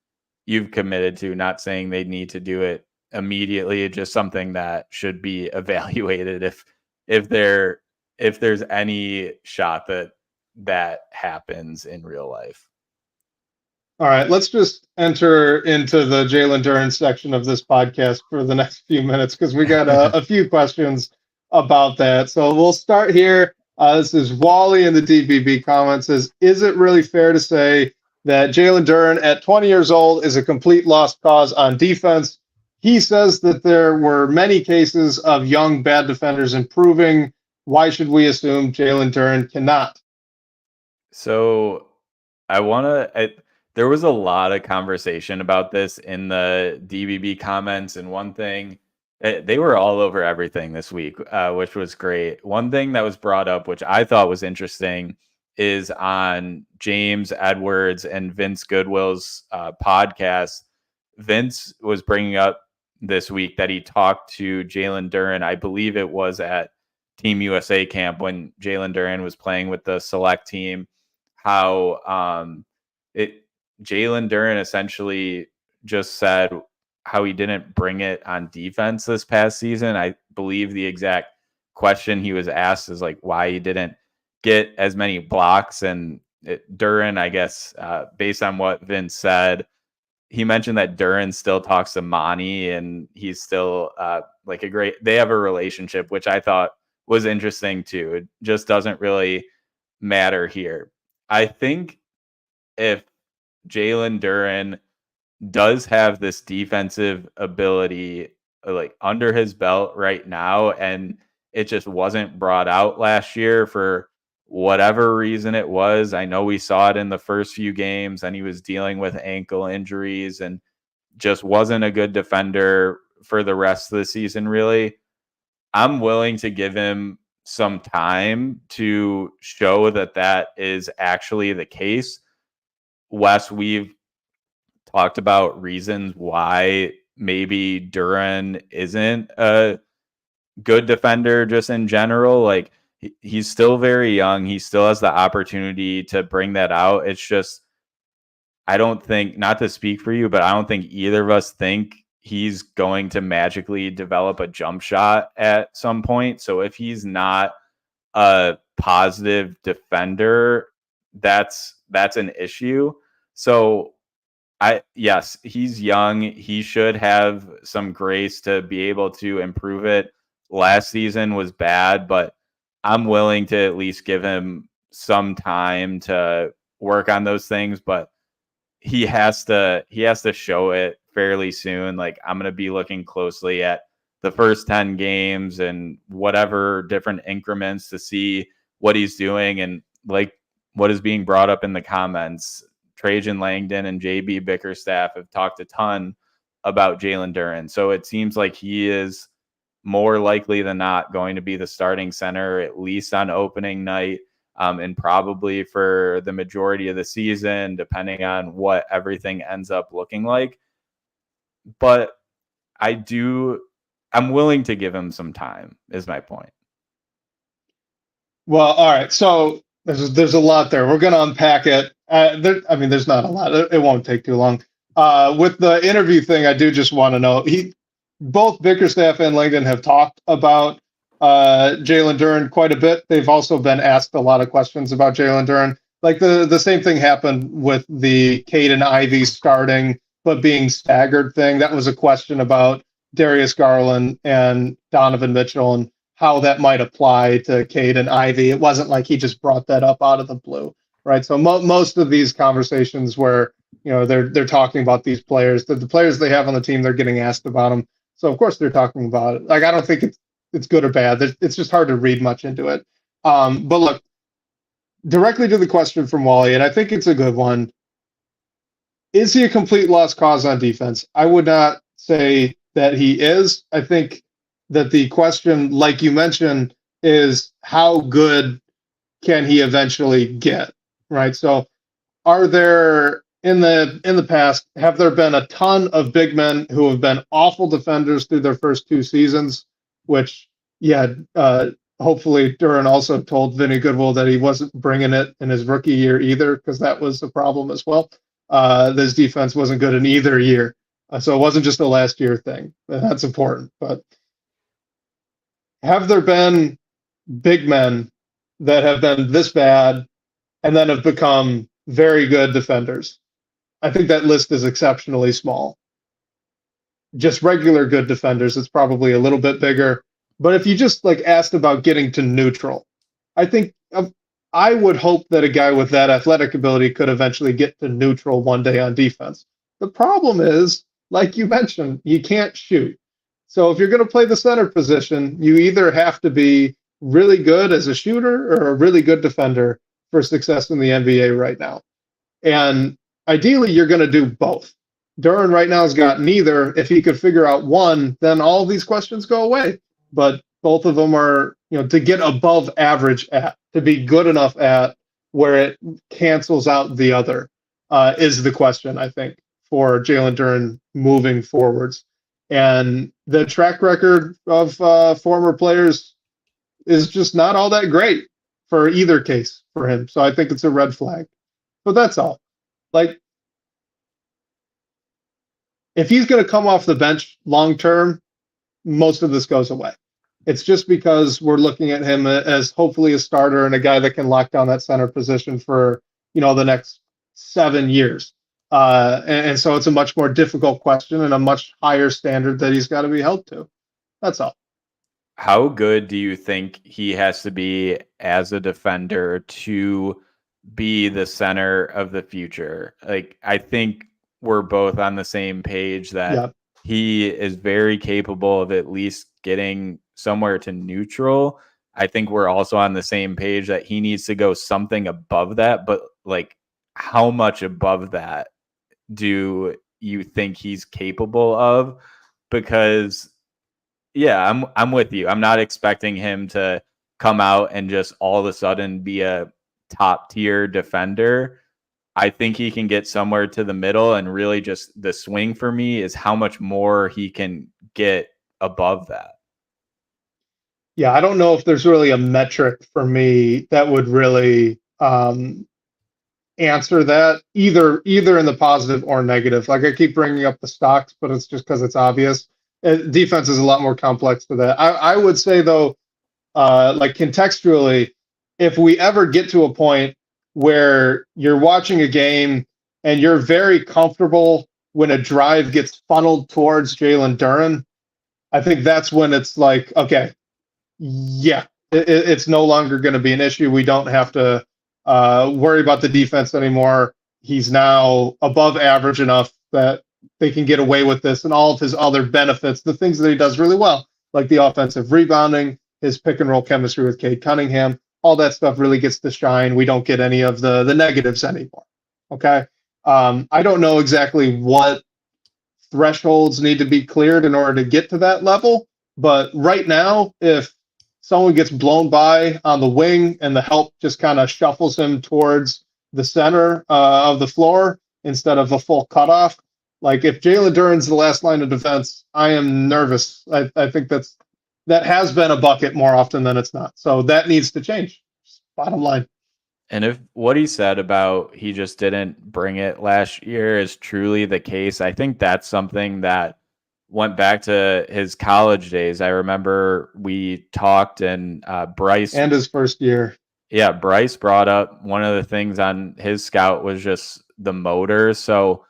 you've committed to, not saying they need to do it immediately, just something that should be evaluated if there's any shot that happens in real life. All right, let's just enter into the Jalen Duren section of this podcast for the next few minutes because we got a few questions about that. So we'll start here. This is Wally in the DBB comments. Says, is it really fair to say that Jalen Duren at 20 years old is a complete lost cause on defense? He says that there were many cases of young bad defenders improving. Why should we assume Jalen Duren cannot? So there was a lot of conversation about this in the DBB comments, and one thing, they were all over everything this week, which was great. One thing that was brought up, which I thought was interesting, is on James Edwards and Vince Goodwill's podcast. Vince was bringing up this week that he talked to Jalen Duren. I believe it was at Team USA camp when Jalen Duren was playing with the select team, how Jalen Duren essentially just said how he didn't bring it on defense this past season. I believe the exact question he was asked is like why he didn't get as many blocks. And Duren, I guess, based on what Vince said, he mentioned that Duren still talks to Monty and he's still they have a relationship, which I thought was interesting too. It just doesn't really matter here. I think if Jalen Duren does have this defensive ability like under his belt right now, and it just wasn't brought out last year for whatever reason it was. I know we saw it in the first few games and he was dealing with ankle injuries and just wasn't a good defender for the rest of the season, really. I'm willing to give him some time to show that is actually the case. Wes, we've talked about reasons why maybe Duren isn't a good defender just in general. Like he's still very young. He still has the opportunity to bring that out. It's just, I don't think, not to speak for you, but I don't think either of us think he's going to magically develop a jump shot at some point. So if he's not a positive defender, that's an issue. So yes, he's young. He should have some grace to be able to improve it. Last season was bad, but I'm willing to at least give him some time to work on those things. But he has to show it fairly soon. Like I'm going to be looking closely at the first 10 games and whatever different increments to see what he's doing. And like what is being brought up in the comments, Trajan Langdon and JB Bickerstaff have talked a ton about Jalen Duren. So it seems like he is more likely than not going to be the starting center, at least on opening night, and probably for the majority of the season, depending on what everything ends up looking like. But I'm willing to give him some time, is my point. Well, all right. So there's a lot there. We're going to unpack it. There's not a lot. It won't take too long. With the interview thing, I do just want to know, both Bickerstaff and Langdon have talked about Jalen Duren quite a bit. They've also been asked a lot of questions about Jalen Duren. Like the same thing happened with the Caden Ivey starting but being staggered thing. That was a question about Darius Garland and Donovan Mitchell and how that might apply to Caden Ivey. It wasn't like he just brought that up out of the blue, right? So most of these conversations where they're talking about these players, the players they have on the team, they're getting asked about them. So of course they're talking about it. Like I don't think it's good or bad. It's just hard to read much into it. But look, directly to the question from Wally, and I think it's a good one. Is he a complete lost cause on defense? I would not say that he is. I think that the question, like you mentioned, is how good can he eventually get, right? So are there, in the past, have there been a ton of big men who have been awful defenders through their first two seasons, which, hopefully Duren also told Vinny Goodwill that he wasn't bringing it in his rookie year either, because that was a problem as well. This defense wasn't good in either year. So it wasn't just a last year thing. That's important. But have there been big men that have been this bad and then have become very good defenders? I think that list is exceptionally small. Just regular good defenders, it's probably a little bit bigger. But if you just asked about getting to neutral, I think I would hope that a guy with that athletic ability could eventually get to neutral one day on defense. The problem is, like you mentioned, you can't shoot. So if you're going to play the center position, you either have to be really good as a shooter or a really good defender for success in the NBA right now. And ideally, you're going to do both. Duren right now has got neither. If he could figure out one, then all of these questions go away. But both of them are, to get above average at, to be good enough at where it cancels out the other, is the question, I think, for Jalen Duren moving forwards. And the track record of former players is just not all that great for either case for him. So I think it's a red flag. But that's all. If he's going to come off the bench long term, most of this goes away. It's just because we're looking at him as hopefully a starter and a guy that can lock down that center position for, the next 7 years. And so it's a much more difficult question and a much higher standard that he's got to be held to. That's all. How good do you think he has to be as a defender to be the center of the future? I think we're both on the same page that he is very capable of at least getting somewhere to neutral. I think we're also on the same page that he needs to go something above that, but how much above that do you think he's capable of? Because I'm with you. I'm not expecting him to come out and just all of a sudden be a top tier defender. I think he can get somewhere to the middle, and really just the swing for me is how much more he can get above that. Yeah, I don't know if there's really a metric for me that would really answer that either in the positive or negative. Like I keep bringing up the stocks, but it's just because it's obvious. Defense is a lot more complex to that. I would say though, like contextually, if we ever get to a point where you're watching a game and you're very comfortable when a drive gets funneled towards Jalen Duren, I think that's when it's like, okay, yeah, it's no longer going to be an issue. We don't have to worry about the defense anymore. He's now above average enough that they can get away with this and all of his other benefits, the things that he does really well, like the offensive rebounding, his pick and roll chemistry with Cade Cunningham, all that stuff really gets to shine. We don't get any of the negatives anymore. Okay. I don't know exactly what thresholds need to be cleared in order to get to that level. But right now, if someone gets blown by on the wing and the help just kind of shuffles him towards the center of the floor instead of a full cutoff, like if Jalen Duren's the last line of defense, I am nervous. I think that has been a bucket more often than it's not. So that needs to change. Bottom line. And if what he said about he just didn't bring it last year is truly the case, I think that's something that went back to his college days. I remember we talked and Bryce. And his first year. Yeah, Bryce brought up one of the things on his scout was just the motor. So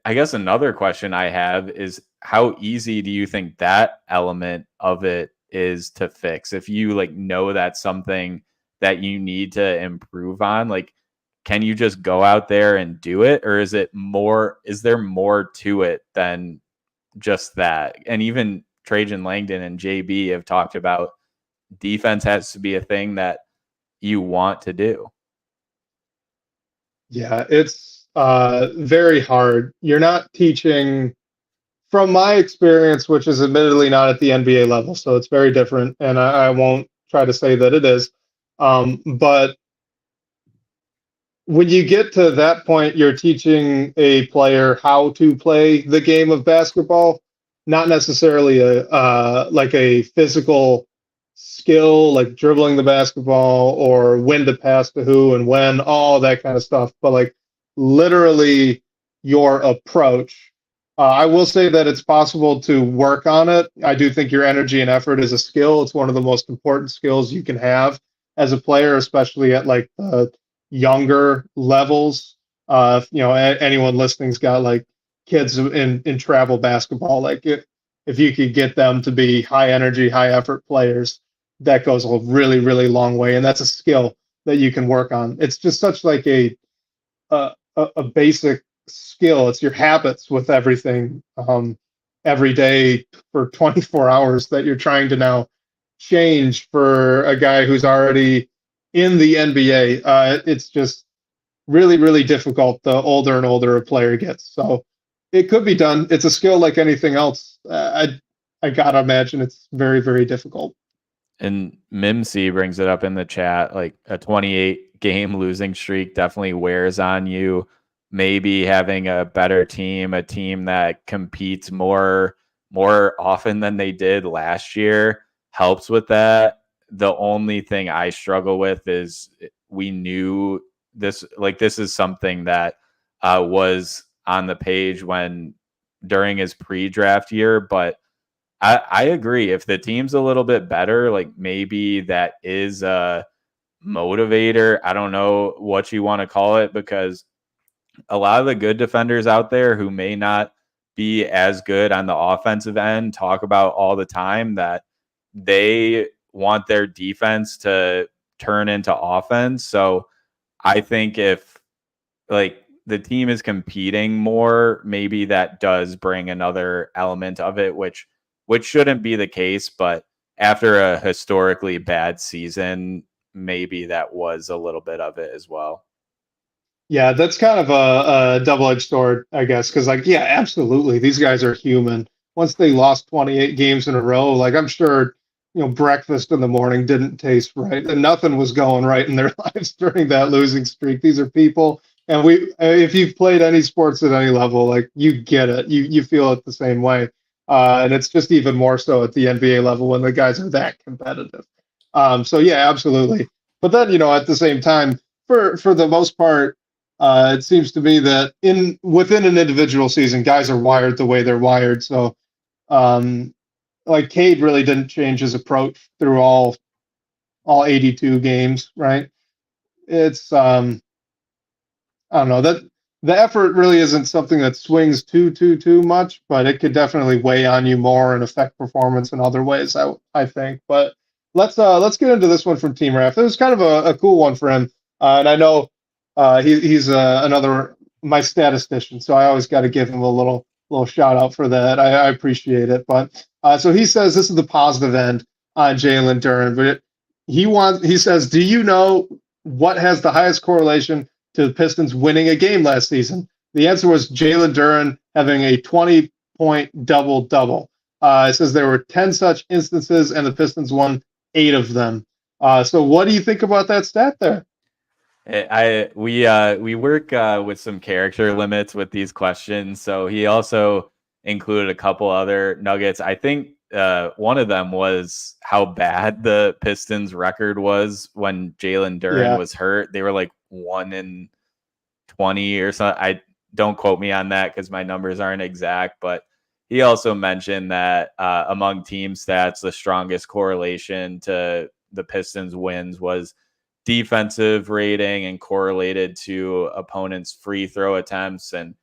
I guess another question I have is how easy do you think that element of it is to fix? If you like know that's something that you need to improve on, like, can you just go out there and do it? Or is there more to it than just that? And even Trajan Langdon and JB have talked about defense has to be a thing that you want to do. Yeah, it's very hard. You're not teaching, from my experience, which is admittedly not at the NBA level, so it's very different, and I won't try to say that it is. But when you get to that point, you're teaching a player how to play the game of basketball, not necessarily like a physical skill, like dribbling the basketball or when to pass to who and when, all that kind of stuff, but like literally your approach. I will say that it's possible to work on it. I do think your energy and effort is a skill. It's one of the most important skills you can have as a player, especially at like the younger levels. Anyone listening's got like kids in travel basketball, like if you could get them to be high energy, high effort players, that goes a really, really long way. And that's a skill that you can work on. It's just such like a basic skill. It's your habits with everything every day for 24 hours that you're trying to now change for a guy who's already in the NBA. It's just really, really difficult the older and older a player gets. So it could be done. It's a skill like anything else. I gotta imagine it's very, very difficult. And Mimsy brings it up in the chat, like a 28 game losing streak definitely wears on you. Maybe having a better team, a team that competes more often than they did last year helps with that. The only thing I struggle with is we knew this is something that was on the page during his pre-draft year, but I agree. If the team's a little bit better, like maybe that is a motivator. I don't know what you want to call it, because a lot of the good defenders out there who may not be as good on the offensive end talk about all the time that they want their defense to turn into offense. So I think if like the team is competing more, maybe that does bring another element of it, which shouldn't be the case. But after a historically bad season, maybe that was a little bit of it as well. Yeah, that's kind of a double-edged sword, I guess, because like, yeah, absolutely. These guys are human. Once they lost 28 games in a row, like I'm sure, breakfast in the morning didn't taste right and nothing was going right in their lives during that losing streak. These are people. And if you've played any sports at any level, like you get it, you feel it the same way. And it's just even more so at the NBA level when the guys are that competitive. So yeah, absolutely. But then, at the same time, for the most part, it seems to me that within an individual season, guys are wired the way they're wired. So, like Cade really didn't change his approach through all 82 games, right? It's I don't know that the effort really isn't something that swings too much, but it could definitely weigh on you more and affect performance in other ways. I think. But let's get into this one from Team Ref. It was kind of a cool one for him, and I know he's another my statistician, so I always got to give him a little shout out for that. I appreciate it. But so he says this is the positive end on Jalen Duren, but he says, do you know what has the highest correlation to the Pistons winning a game last season? The answer was Jalen Duren having a 20-point double-double. It says there were 10 such instances, and the Pistons won 8 of them. So what do you think about that stat there? We work with some character limits with these questions, so he also included a couple other nuggets. I think one of them was how bad the Pistons record was when Jalen Duren was hurt. They were like 1-20 or something. I don't quote me on that because my numbers aren't exact, but he also mentioned that among team stats, the strongest correlation to the Pistons wins was defensive rating and correlated to opponents' free throw attempts. And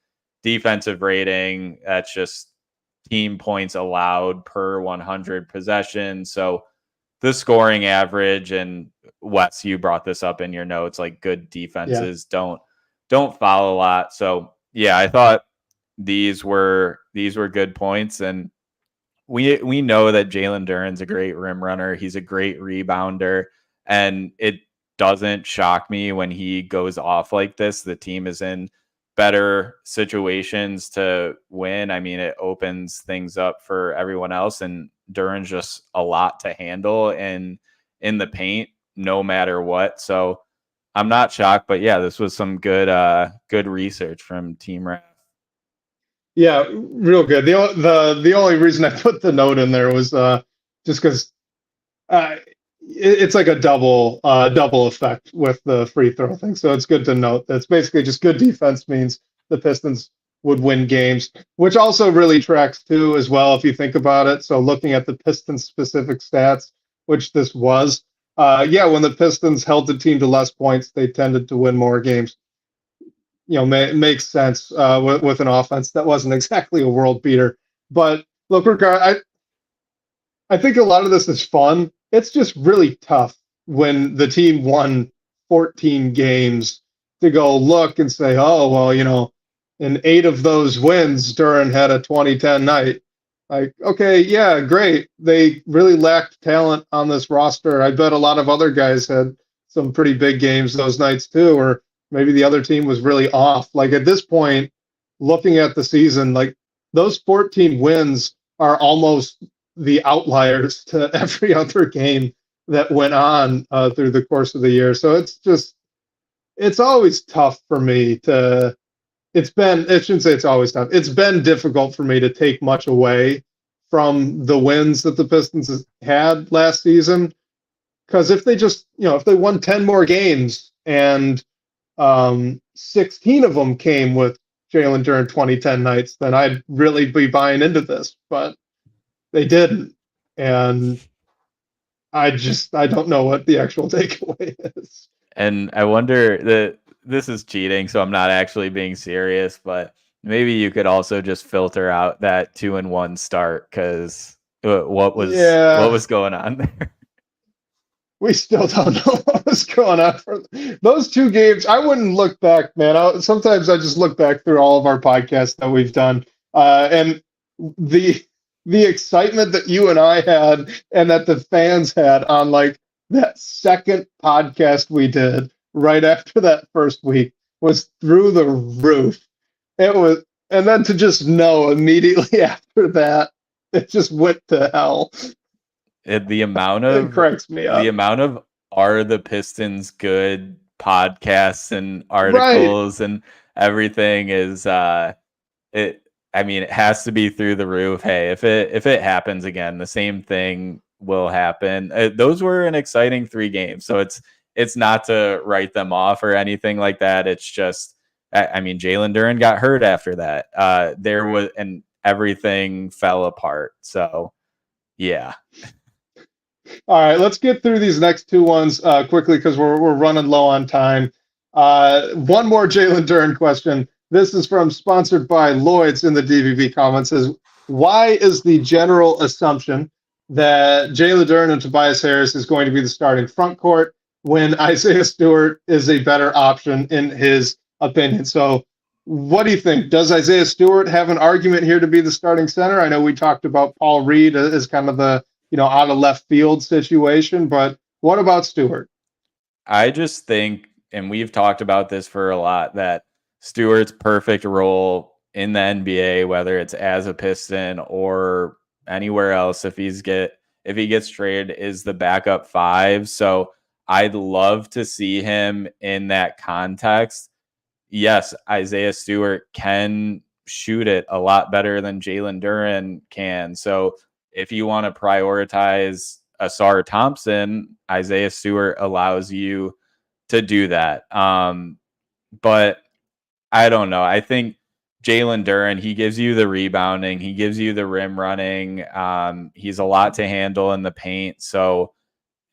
defensive rating, that's just team points allowed per 100 possessions. So the scoring average, and Wes, you brought this up in your notes, like good defenses don't foul a lot. So yeah, I thought these were good points. And we know that Jalen Duren's a great rim runner. He's a great rebounder, and it doesn't shock me when he goes off like this. The team is in better situations to win. I mean, it opens things up for everyone else, and Duren's just a lot to handle in the paint, no matter what. So I'm not shocked, but yeah, this was some good research from Team Ref. Yeah, real good. The only reason I put the note in there was just because it's like a double effect with the free throw thing. So it's good to note that's basically just good defense means the Pistons would win games, which also really tracks too as well if you think about it. So looking at the Pistons specific stats, which this was, when the Pistons held the team to less points, they tended to win more games. Makes sense with an offense that wasn't exactly a world beater. But look, I think a lot of this is fun. It's just really tough when the team won 14 games to go look and say, oh, well, in 8 of those wins, Duren had a 20-10 night. Like, okay, yeah, great. They really lacked talent on this roster. I bet a lot of other guys had some pretty big games those nights too, or maybe the other team was really off. Like at this point, looking at the season, like those 14 wins are almost the outliers to every other game that went on through the course of the year. So it's always tough for me I shouldn't say it's always tough. It's been difficult for me to take much away from the wins that the Pistons had last season. Because if they just, if they won 10 more games and 16 of them came with Jalen Duren 20-10 nights, then I'd really be buying into this. But they didn't, and I don't know what the actual takeaway is. And I wonder that this is cheating, so I'm not actually being serious, but maybe you could also just filter out that 2-1 start, because what was going on there? We still don't know what was going on for those 2 games. I wouldn't look back, man. Sometimes I just look back through all of our podcasts that we've done, and the excitement that you and I had and that the fans had on like that second podcast we did right after that first week was through the roof. It was, and then to just know immediately after that, it just went to hell. The amount of it cracks me up. The amount of Are the Pistons Good podcasts and articles and everything is I mean, it has to be through the roof. Hey, if it happens again, the same thing will happen. Those were an exciting 3 games, so it's not to write them off or anything like that. It's just, I mean, Jalen Duren got hurt after that. There was, and everything fell apart. So, yeah. All right, let's get through these next 2 ones quickly because we're running low on time. One more Jalen Duren question. This is sponsored by Lloyd's in the DVB comments. Says, why is the general assumption that Jalen Duren and Tobias Harris is going to be the starting front court when Isaiah Stewart is a better option in his opinion? So what do you think? Does Isaiah Stewart have an argument here to be the starting center? I know we talked about Paul Reed as kind of the out of left field situation, but what about Stewart? I just think, and we've talked about this for a lot, that Stewart's perfect role in the NBA, whether it's as a Piston or anywhere else, if he gets traded, is the backup 5. So I'd love to see him in that context. Yes, Isaiah Stewart can shoot it a lot better than Jalen Duren can. So if you want to prioritize Ausar Thompson, Isaiah Stewart allows you to do that. But I don't know. I think Jalen Duren, he gives you the rebounding. He gives you the rim running. He's a lot to handle in the paint. So,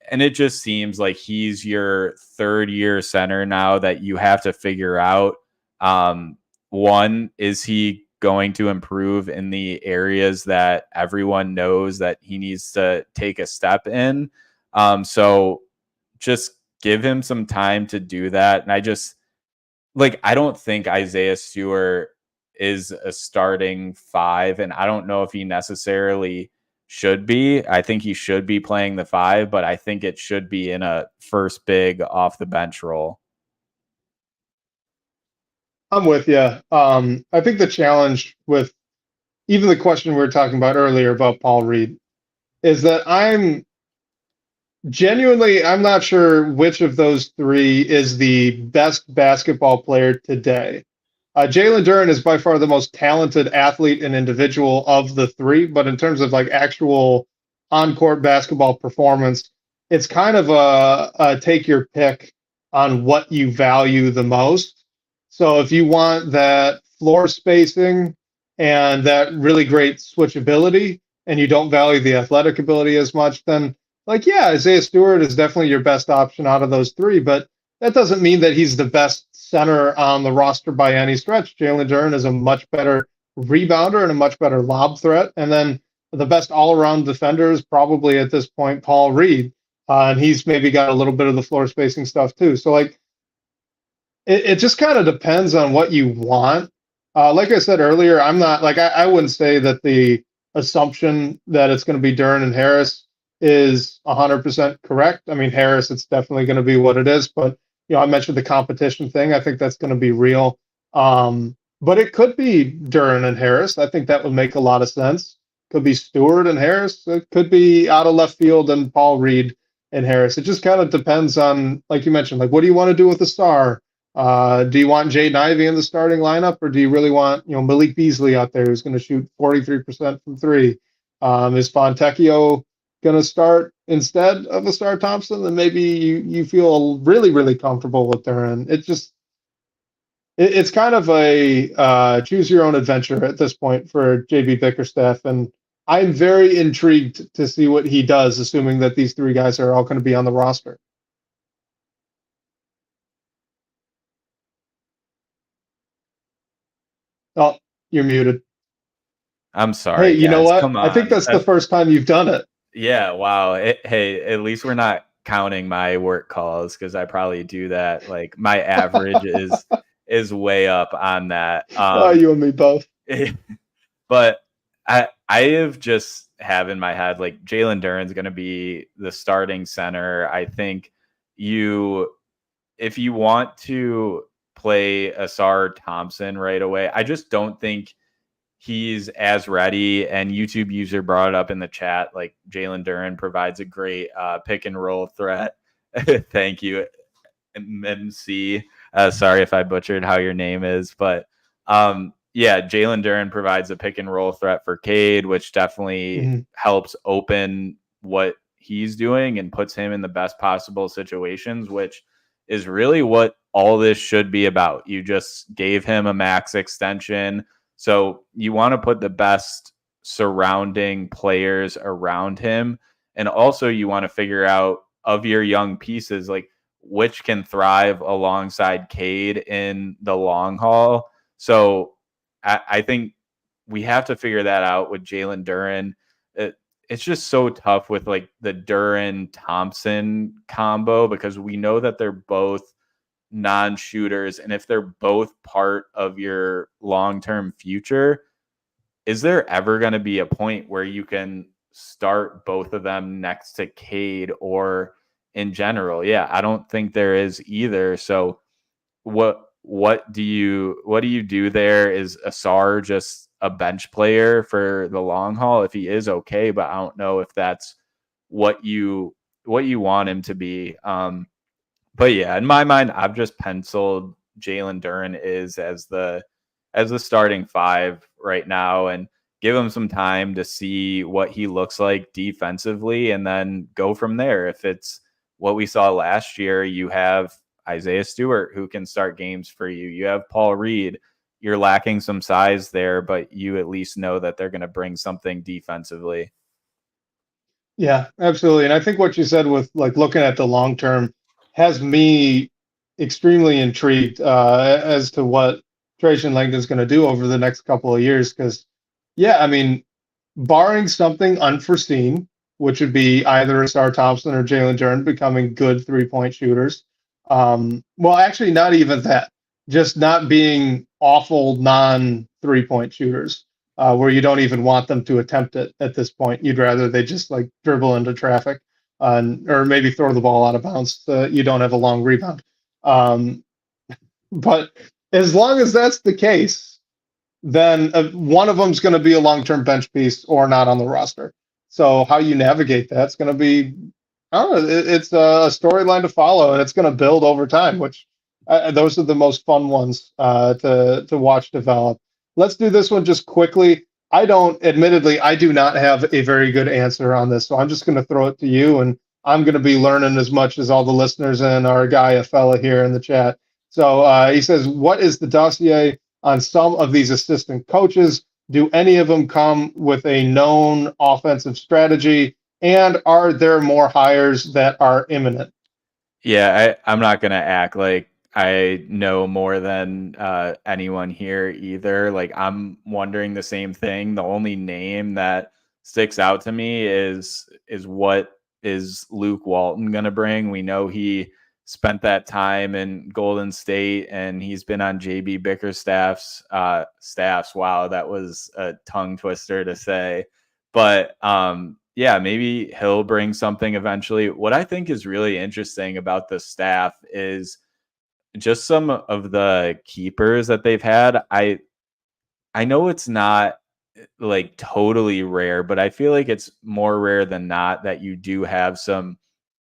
and it just seems like he's your 3rd-year center now that you have to figure out. One, is he going to improve in the areas that everyone knows that he needs to take a step in? So just give him some time to do that. And I don't think Isaiah Stewart is a starting 5, and I don't know if he necessarily should be. I think he should be playing the 5, but I think it should be in a first big off the bench role. I'm with you. I think the challenge with even the question we were talking about earlier about Paul Reed is that I'm not sure which of those 3 is the best basketball player today. Jalen Duren is by far the most talented athlete and individual of the 3, but in terms of like actual on-court basketball performance, it's kind of a take your pick on what you value the most. So if you want that floor spacing and that really great switchability, and you don't value the athletic ability as much, then Isaiah Stewart is definitely your best option out of those 3, but that doesn't mean that he's the best center on the roster by any stretch. Jalen Duren is a much better rebounder and a much better lob threat. And then the best all-around defender is probably at this point Paul Reed. And he's maybe got a little bit of the floor spacing stuff too. So it just kind of depends on what you want. Like I said earlier, I'm not I wouldn't say that the assumption that it's going to be Duren and Harris is 100% correct. I mean, Harris, it's definitely going to be what it is, but I mentioned the competition thing. I think that's going to be real. But it could be Duren and Harris. I think that would make a lot of sense. Could be Stewart and Harris. It could be out of left field and Paul Reed and Harris. It just kind of depends on, like you mentioned, what do you want to do with the star? Do you want Jaden Ivey in the starting lineup, or do you really want Malik Beasley out there who's going to shoot 43% from 3? Is Fontecchio going to start instead of Ausar Thompson? Then maybe you feel really, really comfortable with Duren. It's kind of a choose your own adventure at this point for JB Bickerstaff, and I'm very intrigued to see what he does, assuming that these 3 guys are all going to be on the roster. Oh, you're muted. I'm sorry. Hey, you know guys. what? Come on. I think that's the first time you've done it. Yeah. Wow. Hey, at least we're not counting my work calls, because I probably do that. Like, my average is way up on that. You and me both. But I have just have in my head, Jalen Duren's going to be the starting center. I think if you want to play Ausar Thompson right away, I just don't think he's as ready. And YouTube user brought it up in the chat, Jalen Duren provides a great pick and roll threat. Thank you, MC. Sorry if I butchered how your name is, but yeah, Jalen Duren provides a pick and roll threat for Cade, which definitely helps open what he's doing and puts him in the best possible situations, which is really what all this should be about. You just gave him a max extension. So you want to put the best surrounding players around him. And also you want to figure out of your young pieces, like which can thrive alongside Cade in the long haul. So I think we have to figure that out with Jalen Duren. It's just so tough with like the Duren Thompson combo because we know that they're both non-shooters. And if they're both part of your long-term future, is there ever going to be a point where you can start both of them next to Cade or in general? Yeah, I don't think there is either. So what do you do there? Is Asar just a bench player for the long haul? If he is, okay, but I don't know if that's what you want him to be. But yeah, in my mind, I've just penciled Jalen Duren as the starting five right now and give him some time to see what he looks like defensively and then go from there. If it's what we saw last year, you have Isaiah Stewart, who can start games for you. You have Paul Reed. You're lacking some size there, but you at least know that they're going to bring something defensively. Yeah, absolutely. And I think what you said with like looking at the long term has me extremely intrigued as to what Trajan Langdon is going to do over the next couple of years. Because, yeah, I mean, barring something unforeseen, which would be either Asar Thompson or Jalen Duren becoming good 3-point shooters. Well, actually, not even that. Just not being awful non 3-point shooters, where you don't even want them to attempt it at this point. You'd rather they just like dribble into traffic, or maybe throw the ball out of bounds. So you don't have a long rebound. But as long as that's the case, then one of them's going to be a long-term bench piece or not on the roster. So how you navigate that's going to be, I don't know, it's a storyline to follow, and it's going to build over time, which those are the most fun ones to watch develop. Let's do this one just quickly. Admittedly, I do not have a very good answer on this, so I'm just going to throw it to you, and I'm going to be learning as much as all the listeners and our guy, a fella here in the chat. So he says, what is the dossier on some of these assistant coaches? Do any of them come with a known offensive strategy? And are there more hires that are imminent? Yeah, I'm not going to act like I know more than anyone here either. Like, I'm wondering the same thing. The only name that sticks out to me is what is Luke Walton going to bring? We know he spent that time in Golden State and he's been on JB Bickerstaff's staffs. Wow, that was a tongue twister to say. But yeah, maybe he'll bring something eventually. What I think is really interesting about the staff is just some of the keepers that they've had. I know it's not like totally rare, but I feel like it's more rare than not that you do have some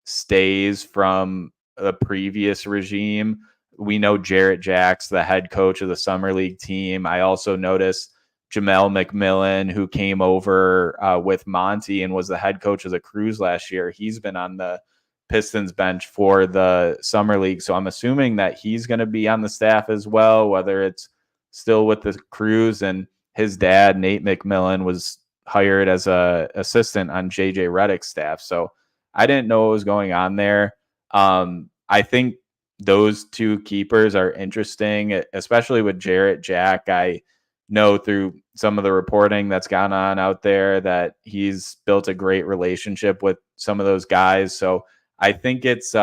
stays from the previous regime. We know Jarrett Jacks, the head coach of the Summer League team. I also noticed Jamel McMillan, who came over with Monty and was the head coach of the Crews last year. He's been on the Pistons bench for the Summer League. So I'm assuming that he's going to be on the staff as well, whether it's still with the Crews. And his dad, Nate McMillan, was hired as a assistant on JJ Redick's staff. So I didn't know what was going on there. I think those two keepers are interesting, especially with Jarrett Jack. I know through some of the reporting that's gone on out there that he's built a great relationship with some of those guys. So I think it's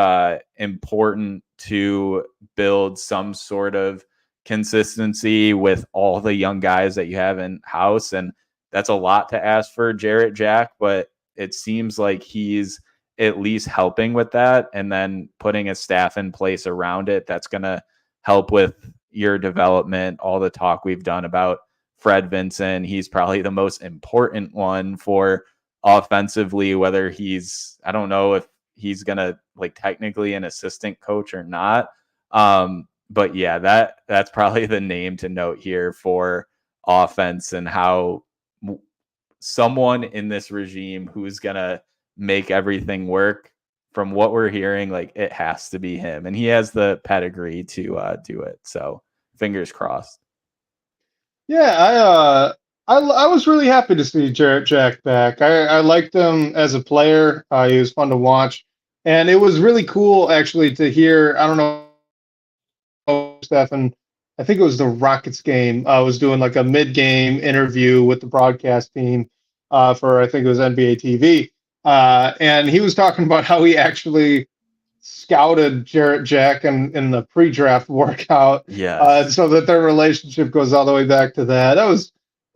important to build some sort of consistency with all the young guys that you have in house. And that's a lot to ask for Jarrett Jack, but it seems like he's at least helping with that and then putting a staff in place around it that's going to help with your development. All the talk we've done about Fred Vinson, he's probably the most important one for offensively, whether he's, I don't know if he's going to like technically an assistant coach or not. But yeah, that's probably the name to note here for offense and how someone in this regime who's going to make everything work. From what we're hearing, like it has to be him, and he has the pedigree to do it. So fingers crossed. Yeah, I was really happy to see Jarrett Jack back. I liked him as a player. He was fun to watch, and it was really cool actually to hear. I don't know, Stefan. I think it was the Rockets game. I was doing like a mid-game interview with the broadcast team for I think it was NBA TV, and he was talking about how he actually scouted Jarrett Jack in the pre-draft workout, Yes. so that their relationship goes all the way back to that. That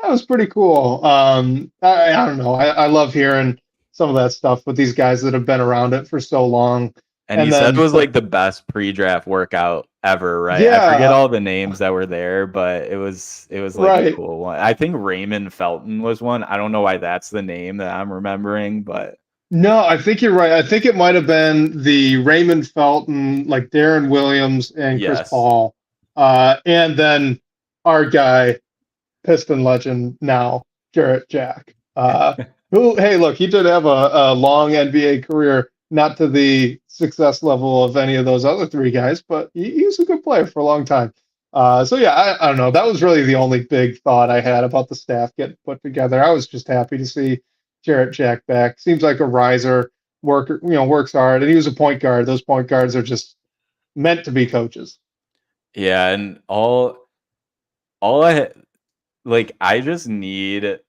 was pretty cool. I don't know. I love hearing some of that stuff with these guys that have been around it for so long. And he said it was like the best pre-draft workout ever, right? I forget all the names that were there, but it was like a cool one. I think Raymond Felton was one. I don't know why that's the name that I'm remembering, but no, I think you're right. I think it might have been the Raymond Felton, like Darren Williams and Chris Paul, and then our guy, Piston legend now, Jarrett Jack. Who, hey, look, he did have a long NBA career, not to the success level of any of those other three guys, but he was a good player for a long time. So yeah, I don't know. That was really the only big thought I had about the staff getting put together. I was just happy to see Jarrett Jack back. Seems like a riser, worker, works hard, and he was a point guard. Those point guards are just meant to be coaches. Yeah, and all I like, I just need,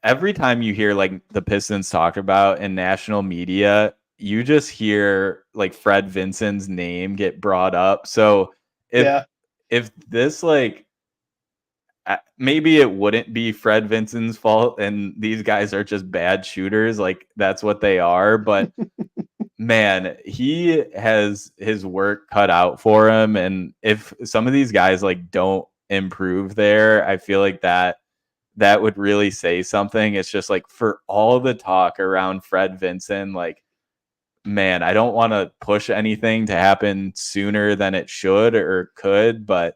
every time you hear like the Pistons talk about in national media, you just hear like Fred Vinson's name get brought up. So if this like, maybe it wouldn't be Fred Vinson's fault and these guys are just bad shooters, like that's what they are, but man, he has his work cut out for him, and if some of these guys like don't improve there, I feel like that would really say something. It's just like, for all the talk around Fred Vinson, like, man, I don't want to push anything to happen sooner than it should or could, but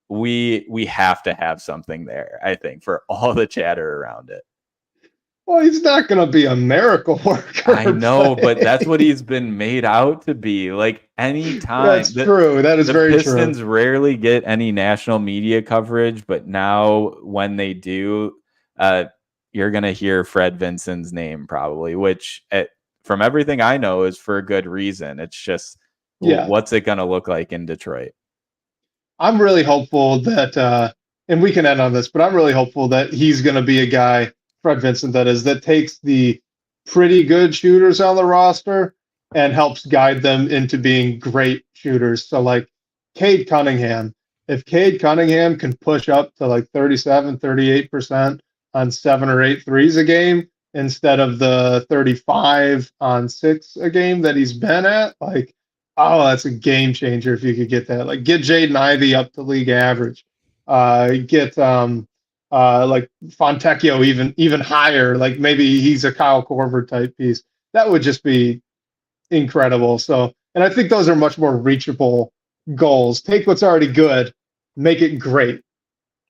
we have to have something there, I think, for all the chatter around it. Well, he's not going to be a miracle worker. I know, but that's what he's been made out to be. Like, anytime. That's true. That is very true. The Pistons rarely get any national media coverage, but now when they do, you're going to hear Fred Vinson's name probably, which from everything I know is for a good reason. It's just, what's it going to look like in Detroit? I'm really hopeful that, and we can end on this, but I'm really hopeful that he's going to be a guy, Fred Vinson, that takes the pretty good shooters on the roster and helps guide them into being great shooters. So like Cade Cunningham, if Cade Cunningham can push up to like 37, 38% on 7 or 8 threes a game instead of the 35 on 6 a game that he's been at, like, oh, that's a game changer if you could get that. Like, get Jaden Ivey up to league average. Get like Fontecchio even higher. Like, maybe he's a Kyle Korver type piece. That would just be incredible. So, and I think those are much more reachable goals. Take what's already good, make it great.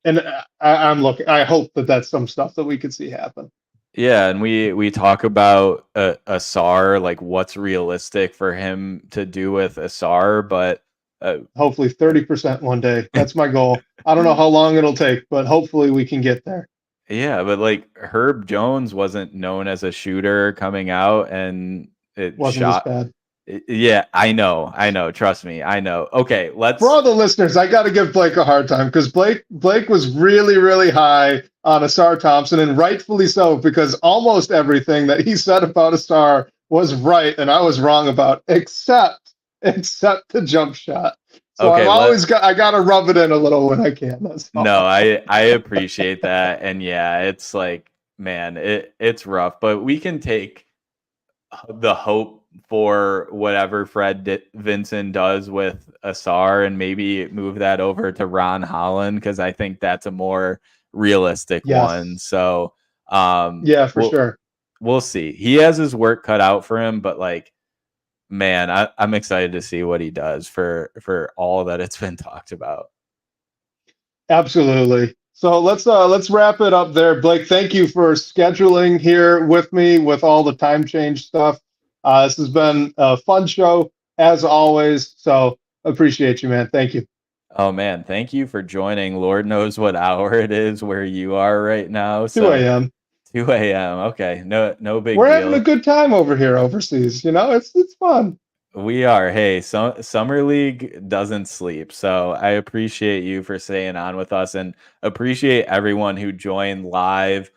And I hope that that's some stuff that we could see happen. Yeah, and we talk about Sasser, like what's realistic for him to do with Sasser, but hopefully 30% one day. That's my goal. I don't know how long it'll take, but hopefully we can get there. Yeah, but like Herb Jones wasn't known as a shooter coming out, and it wasn't as bad. Yeah, I know. Trust me, I know. Okay, for all the listeners, I got to give Blake a hard time because Blake was really, really high on Ausar Thompson, and rightfully so, because almost everything that he said about Ausar was right, and I was wrong about, except the jump shot. So okay, I got to rub it in a little when I can. No, I appreciate that, and yeah, it's like, man, it's rough, but we can take the hope for whatever Fred Vinson does with Ausar and maybe move that over to Ron Holland, because I think that's a more realistic one. So yeah, for sure. We'll see. He has his work cut out for him, but like, man, I'm excited to see what he does for all that it's been talked about. Absolutely. So let's wrap it up there. Blake, thank you for scheduling here with me with all the time change stuff. This has been a fun show as always. So appreciate you, man. Thank you. Oh man, thank you for joining. Lord knows what hour it is where you are right now. 2 So a.m. 2 a.m. Okay, no big We're deal. having a good time over here overseas. It's fun. We are. Hey, so Summer League doesn't sleep. So I appreciate you for staying on with us and appreciate everyone who joined live.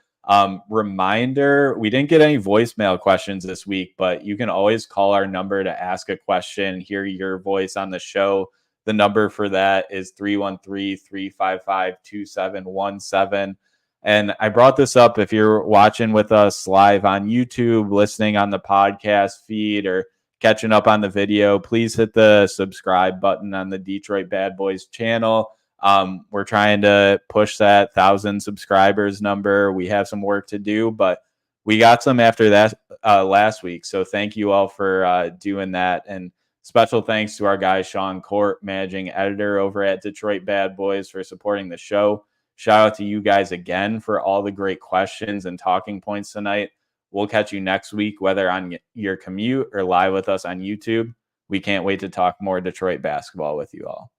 Reminder, we didn't get any voicemail questions this week, but you can always call our number to ask a question, hear your voice on the show. The number for that is 313-355-2717. And I brought this up if you're watching with us live on YouTube, listening on the podcast feed, or catching up on the video, please hit the subscribe button on the Detroit Bad Boys channel. We're trying to push that 1,000 subscribers number. We have some work to do, but we got some after that last week. So thank you all for doing that. And special thanks to our guy, Sean Court, managing editor over at Detroit Bad Boys, for supporting the show. Shout out to you guys again for all the great questions and talking points tonight. We'll catch you next week, whether on your commute or live with us on YouTube. We can't wait to talk more Detroit basketball with you all.